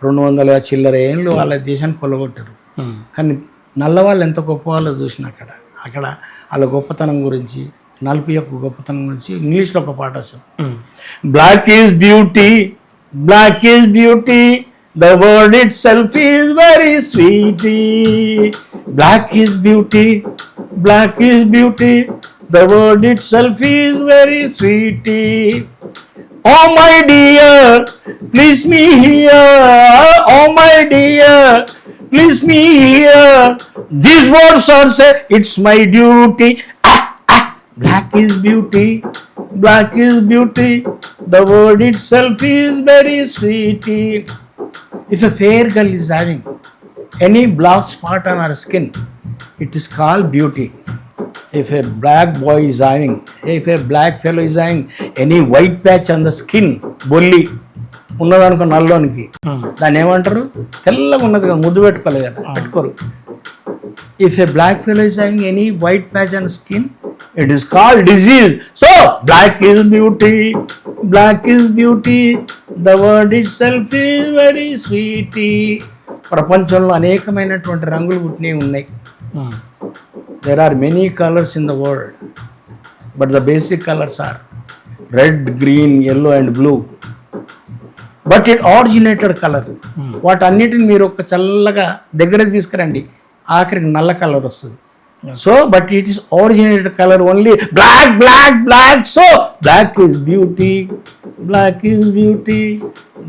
200 చిల్లర ఏళ్ళు వాళ్ళ దేశాన్ని కొల్లగొట్టారు. కానీ నల్లవాళ్ళు ఎంత గొప్ప వాళ్ళో చూసిన అక్కడ వాళ్ళ గొప్పతనం గురించి, నలుపు యొక్క గొప్పతనం గురించి ఇంగ్లీష్లో ఒక పాట వస్తుంది. Black is beauty, black is beauty, the word itself is very sweet. Black is beauty, black is beauty, the word itself is very sweet. Oh my dear, please me here, oh my dear, please me here, these words are say it's my duty. Black is beauty, black is beauty, the word itself is very sweet. If a fair girl is having any black spot on her skin, it is called beauty. If a black boy is having, if a black fellow is having any white patch on the skin, బొల్లి ఉన్నదనుకో నల్లోనికి, దాన్ని ఏమంటారు? తెల్లగా ఉన్నది కదా, ముద్దు పెట్టుకోలేదు కదా, పెట్టుకోరు. If a black fellow is having any white patch on skin, it is called disease. So black is beauty, black is beauty, the word itself is very sweet. ప్రపంచంలో అనేకమైనటువంటి రంగులు పుట్టినవి ఉన్నాయి. there are many colors in the world, but the basic colors are red, green, yellow and blue. But it originated colour. వాటన్నిటిని మీరు ఒక చల్లగా దగ్గర తీసుకురండి, ఆఖరికి నల్ల కలర్ వస్తుంది. So but it is originated colour only black black black. So black is beauty, black is beauty,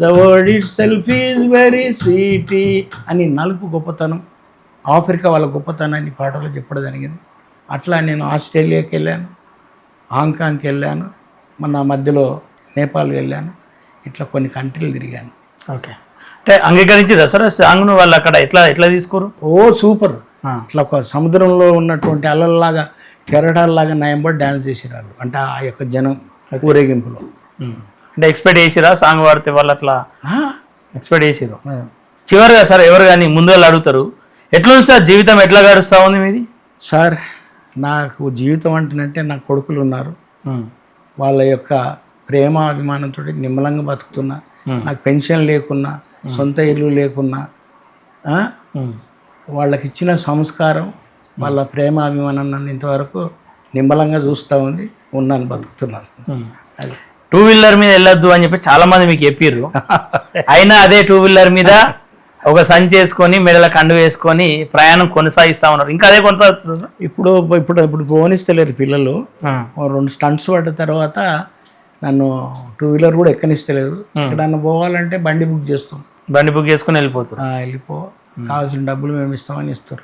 the word itself is very sweetie అని నలుపు గొప్పతనం, ఆఫ్రికా వాళ్ళ గొప్పతనాన్ని పాటలో చెప్పడం జరిగింది. అట్లా నేను ఆస్ట్రేలియాకి వెళ్ళాను, హాంకాంగ్కి వెళ్ళాను, మన మధ్యలో నేపాల్ వెళ్ళాను, ఇట్లా కొన్ని కంట్రీలు తిరిగాను. ఓకే, అంటే అంగీకరించారా సార్ సాంగ్ను వాళ్ళు అక్కడ ఎట్లా తీసుకోరు? ఓ సూపర్. ఇట్లా ఒక సముద్రంలో ఉన్నటువంటి అలల్లాగా కెరటాలలాగా నయంబడి డ్యాన్స్ చేసేవాళ్ళు, అంటే ఆ యొక్క జనం ఊరేగింపులో. అంటే ఎక్స్పెక్ట్ చేసిరా సాంగ్ పాడితే వాళ్ళు అట్లా ఎక్స్పెక్ట్ చేసిరు? చివరిగా సార్ ఎవరు కానీ ముందు వాళ్ళు అడుగుతారు, ఎట్లుంది సార్ జీవితం, ఎట్లా గడుస్తూ ఉంది మీది? సార్ నాకు జీవితం అంటేనంటే నా కొడుకులు ఉన్నారు, వాళ్ళ యొక్క ప్రేమ అభిమానంతో నిమ్మలంగా బతుకుతున్నా. నాకు పెన్షన్ లేకున్నా, సొంత ఇల్లు లేకున్నా, వాళ్ళకి ఇచ్చిన సంస్కారం, వాళ్ళ ప్రేమ అభిమానం నన్ను ఇంతవరకు నిమ్మలంగా చూస్తూ ఉంది, ఉన్నాను, బతుకుతున్నాను. అది 2 వీలర్ మీద వెళ్ళొద్దు అని చెప్పి చాలా మంది మీకు చెప్పిర్రు, అయినా అదే 2 వీలర్ మీద ఒక సంచి వేసుకొని మెడల కండు వేసుకొని ప్రయాణం కొనసాగిస్తా ఉన్నారు. ఇంకా అదే కొనసాగుతుంది సార్? ఇప్పుడు ఇప్పుడు ఇప్పుడు పోనిస్తలేరు పిల్లలు. 2 స్టంట్స్ పడ్డ తర్వాత నన్ను 2 వీలర్ కూడా ఎక్కనిస్తలేదు. ఎక్కడన్నా పోవాలంటే బండి బుక్ చేస్తాం, బండి బుక్ చేసుకుని వెళ్ళిపోతారు. వెళ్ళిపో, కావాల్సిన డబ్బులు మేము ఇస్తామని ఇస్తారు.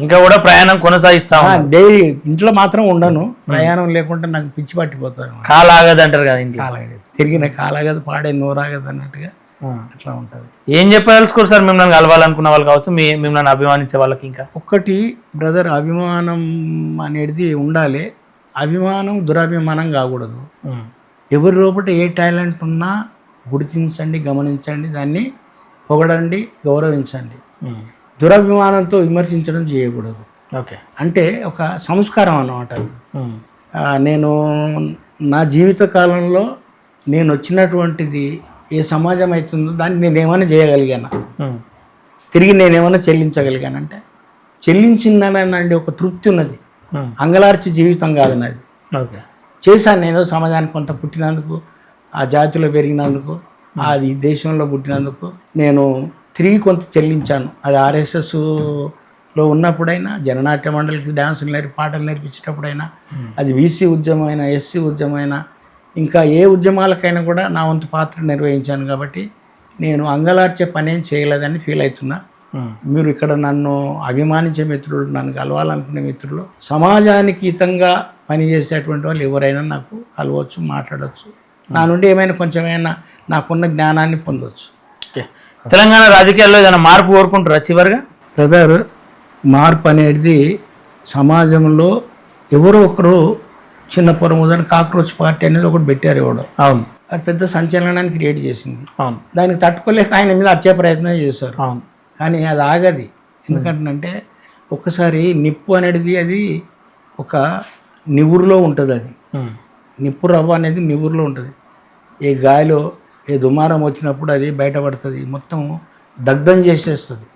ఇంకా కూడా ప్రయాణం కొనసాగిస్తాం. డైలీ ఇంట్లో మాత్రం ఉండను, ప్రయాణం లేకుంటే నాకు పిచ్చి పట్టిపోతాను. కాలాగదు అంటారు కదా, ఇంట్లో కాలాగదు, తిరిగిన కాలాగదు, పాడే నోరాగదు అన్నట్టుగా అట్లా ఉంటుంది. ఏం చెప్పదలుచుకోరు సార్ మిమ్మల్ని కలవాలనుకున్న వాళ్ళు కావచ్చు, మిమ్మల్ని అభిమానించే వాళ్ళకి? ఇంకా ఒక్కటి బ్రదర్, అభిమానం అనేది ఉండాలి. అభిమానం దురభిమానం కాకూడదు. ఎవరి లోపల ఏ టాలెంట్ ఉన్నా గుర్తించండి, గమనించండి, దాన్ని పొగడండి, గౌరవించండి. దురభిమానంతో విమర్శించడం చేయకూడదు. ఓకే, అంటే ఒక సంస్కారం అన్నమాట. నేను నా జీవిత కాలంలో నేను వచ్చినటువంటిది ఏ సమాజం అవుతుందో దాన్ని నేనేమైనా చేయగలిగాను, తిరిగి నేనేమైనా చెల్లించగలిగానంటే చెల్లించిందనండి ఒక తృప్తి ఉన్నది. అంగలార్చి జీవితం కాదు నాది. ఓకే, చేశాను నేను సమాజానికి కొంత పుట్టినందుకు, ఆ జాతిలో పెరిగినందుకు, అది దేశంలో పుట్టినందుకు నేను తిరిగి కొంత చెల్లించాను. అది ఆర్ఎస్ఎస్లో ఉన్నప్పుడైనా, జననాట్య మండలికి డ్యాన్సులు పాటలు నేర్పించేటప్పుడైనా, అది బీసీ ఉద్యమమైనా, ఎస్సీ ఉద్యమమైనా, ఇంకా ఏ ఉద్యమాలకైనా కూడా నా వంతు పాత్ర నిర్వహించాను. కాబట్టి నేను అంగలార్చే పనేం చేయలేదని ఫీల్ అవుతున్నా. మీరు ఇక్కడ నన్ను అభిమానించే మిత్రులు, నన్ను కలవాలనుకునే మిత్రులు, సమాజానికి హితంగా పనిచేసేటువంటి వాళ్ళు ఎవరైనా నాకు కలవచ్చు, మాట్లాడవచ్చు, నా నుండి ఏమైనా కొంచెమైనా నాకున్న జ్ఞానాన్ని పొందవచ్చు. తెలంగాణ రాజకీయాల్లో ఏదైనా మార్పు కోరుకుంటారా చివరిగా? బ్రదర్, మార్పు అనేది సమాజంలో ఎవరో ఒకరు చిన్న పొరముదని కాక్రోచ్ పార్టీ అనేది ఒకటి పెట్టారు ఎవడో. అవును, అది పెద్ద సంచలనాన్ని క్రియేట్ చేసింది. అవును, దానికి తట్టుకోలేక ఆయన మీద వచ్చే ప్రయత్నం చేశారు. అవును, కానీ అది ఆగది. ఎందుకంటే ఒక్కసారి నిప్పు అనేది అది ఒక నివురులో ఉంటుంది. అది నిప్పు రవ్వ అనేది నివురులో ఉంటుంది. ఏ గాలిలో ఏ దుమారం వచ్చినప్పుడు అది బయటపడుతుంది, మొత్తం దగ్ధం చేసేస్తుంది.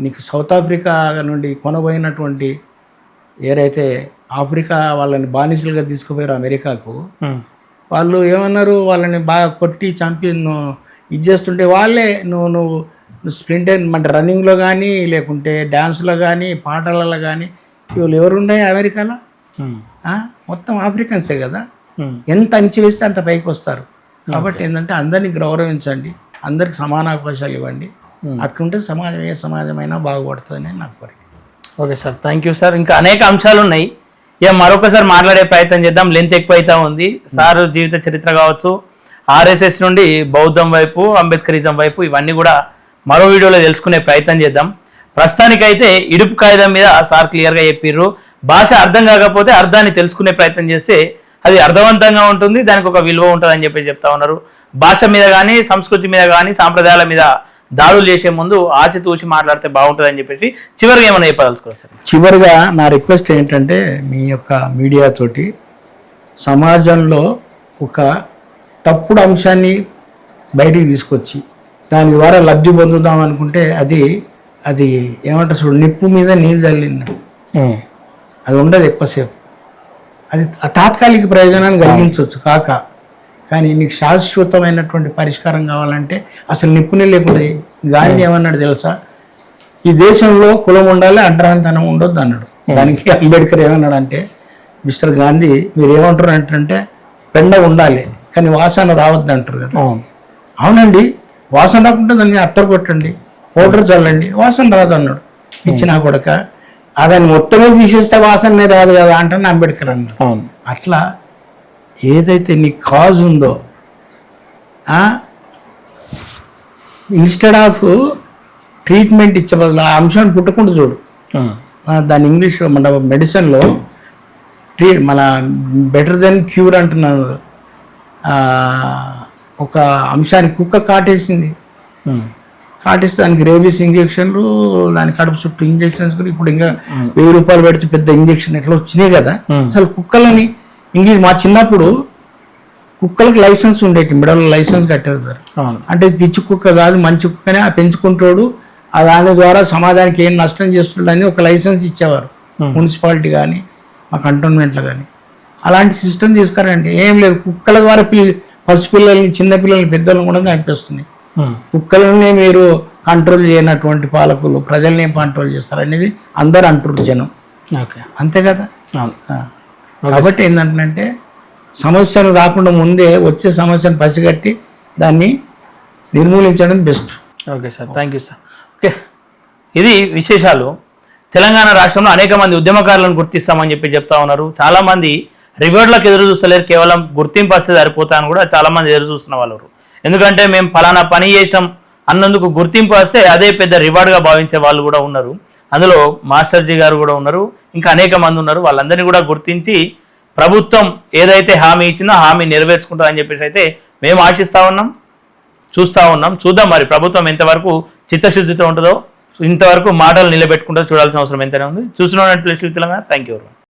నీకు సౌత్ ఆఫ్రికా నుండి కొనబోయినటువంటి ఏదైతే ఆఫ్రికా వాళ్ళని బానిసలుగా తీసుకుపోయారు అమెరికాకు, వాళ్ళు ఏమన్నారు, వాళ్ళని బాగా కొట్టి చంపి ఇది చేస్తుంటే వాళ్ళే నువ్వు స్ప్రింట్ అంటే రన్నింగ్లో కానీ, లేకుంటే డ్యాన్స్లో కానీ, పాటలలో కానీ, వీళ్ళు ఎవరున్నాయి అమెరికాలో? మొత్తం ఆఫ్రికన్సే కదా. ఎంత అణిచివేస్తే అంత పైకి వస్తారు. కాబట్టి ఏంటంటే అందరినీ గౌరవించండి, అందరికి సమాన అవకాశాలు ఇవ్వండి. అట్లుంటే సమాజం ఏ సమాజమైనా బాగుపడుతుందని నాకు కోరిక. Okay sir, thank you sir. ఇంకా అనేక అంశాలు ఉన్నాయి, ఇక మరొకసారి మాట్లాడే ప్రయత్నం చేద్దాం. లెంత్ ఎక్కువ అవుతా ఉంది. సార్ జీవిత చరిత్ర కావచ్చు, ఆర్ఎస్ఎస్ నుండి బౌద్ధం వైపు, అంబేద్కరిజం వైపు, ఇవన్నీ కూడా మరో వీడియోలో తెలుసుకునే ప్రయత్నం చేద్దాం. ప్రస్తుతానికైతే ఇడుపు కాగితం మీద సార్ క్లియర్గా చెప్పిర్రు. భాష అర్థం కాకపోతే అర్థాన్ని తెలుసుకునే ప్రయత్నం చేస్తే అది అర్థవంతంగా ఉంటుంది, దానికి ఒక విలువ ఉంటుంది అని చెప్పి చెప్తా ఉన్నారు. భాష మీద కానీ, సంస్కృతి మీద కానీ, సాంప్రదాయాల మీద దాడులు చేసే ముందు ఆచితూచి మాట్లాడితే బాగుంటుంది అని చెప్పేసి చివరిగా ఏమైనా చెప్పదలుచుకోవాలి సార్? చివరిగా నా రిక్వెస్ట్ ఏంటంటే, మీ యొక్క మీడియాతోటి సమాజంలో ఒక తప్పుడు అంశాన్ని బయటికి తీసుకొచ్చి దాని ద్వారా లబ్ధి పొందుదాం అనుకుంటే అది ఏమంటారు చూడు, నిప్పు మీద నీళ్ళు చల్లిన అది ఉండదు ఎక్కువసేపు. అది తాత్కాలిక ప్రయోజనాన్ని కలిగించవచ్చు కాక, కానీ నీకు శాశ్వతమైనటువంటి పరిష్కారం కావాలంటే అసలు నిప్పునే లేకుండా గాంధీ ఏమన్నాడు తెలుసా? ఈ దేశంలో కులం ఉండాలి, అడ్డరాంతనం ఉండొద్దు అన్నాడు. దానికి అంబేద్కర్ ఏమన్నాడు అంటే, మిస్టర్ గాంధీ మీరు ఏమంటారు అంటే పెండ ఉండాలి కానీ వాసన రావద్దు అంటారు కదా. అవునండి, వాసన రాకుండా దాన్ని అత్తరు కొట్టండి, పౌడర్ చల్లండి, వాసన రాదు అన్నాడు. ఇచ్చినా కొడక దాన్ని మొత్తమే తీసేస్తే వాసనే రాదు కదా అంటాను అంబేద్కర్ అన్నాడు. అట్లా ఏదైతే నీ కాజ్ ఉందో, ఇన్స్టెడ్ ఆఫ్ ట్రీట్మెంట్ ఇచ్చే బదులు ఆ అంశాన్ని పుట్టకుండా చూడు. దాని ఇంగ్లీష్లో మన మెడిసిన్లో మన బెటర్ దెన్ క్యూర్ అంటున్నారు. ఒక అంశానికి కుక్క కాటేసింది, కాటేస్తే దానికి రేబీస్ ఇంజక్షన్లు, దాని కడుపు చుట్టూ ఇంజక్షన్స్ కూడా ఇప్పుడు ఇంకా 1000 రూపాయలు పెడితే పెద్ద ఇంజక్షన్ ఎట్లా వచ్చినాయి కదా. అసలు కుక్కలని ఇంగ్లీష్ మా చిన్నప్పుడు కుక్కలకు లైసెన్స్ ఉండేటి, మిడల్లో లైసెన్స్ కట్టారు. అంటే పిచ్చి కుక్క కాదు మంచి కుక్కనే, ఆ పెంచుకుంటాడు, ఆ దాని ద్వారా సమాజానికి ఏం నష్టం చేస్తుండని ఒక లైసెన్స్ ఇచ్చేవారు మున్సిపాలిటీ కానీ మా కంటోన్మెంట్లో కానీ. అలాంటి సిస్టమ్ తీసుకురండి, ఏం లేదు. కుక్కల ద్వారా పసిపిల్లల్ని, చిన్నపిల్లల్ని, పెద్దలను కూడా చంపేస్తున్నాయి. కుక్కలని మీరు కంట్రోల్ చేయనటువంటి పాలకులు ప్రజల్ని ఏం కంట్రోల్ చేస్తారు అనేది అందరూ అంటారు జనం. అంతే కదా. కాబట్టి ఏంటంటే సమస్యను రాకుండా ముందే వచ్చే సమస్యను పసిగట్టి దాన్ని నిర్మూలించడం best. Okay sir, thank you sir. Okay, ఇది విశేషాలు. తెలంగాణ రాష్ట్రంలో అనేక మంది ఉద్యమకారులను గుర్తిస్తామని చెప్తా ఉన్నారు. చాలామంది రివార్డులకు ఎదురు చూస్తలేరు, కేవలం గుర్తింపు వస్తే సరిపోతా అని కూడా చాలామంది ఎదురు చూస్తున్న వాళ్ళు. ఎందుకంటే మేము ఫలానా పని చేసాం అన్నందుకు గుర్తింపు వస్తే అదే పెద్ద రివార్డుగా భావించే వాళ్ళు కూడా ఉన్నారు. అందులో మాస్టర్జీ గారు కూడా ఉన్నారు, ఇంకా అనేక మంది ఉన్నారు. వాళ్ళందరినీ కూడా గుర్తించి ప్రభుత్వం ఏదైతే హామీ ఇచ్చిందో హామీ నెరవేర్చుకుంటారని చెప్పేసి అయితే మేము ఆశిస్తూ ఉన్నాం, చూస్తూ ఉన్నాం. చూద్దాం మరి ప్రభుత్వం ఎంతవరకు చిత్తశుద్ధితో ఉంటుందో. ఇంతవరకు మాటలు నిలబెట్టుకుంటూ చూడాల్సిన అవసరం ఎంతైనా ఉంది. చూస్తున్నాం ప్లేస్ తెలంగాణ. Thank you.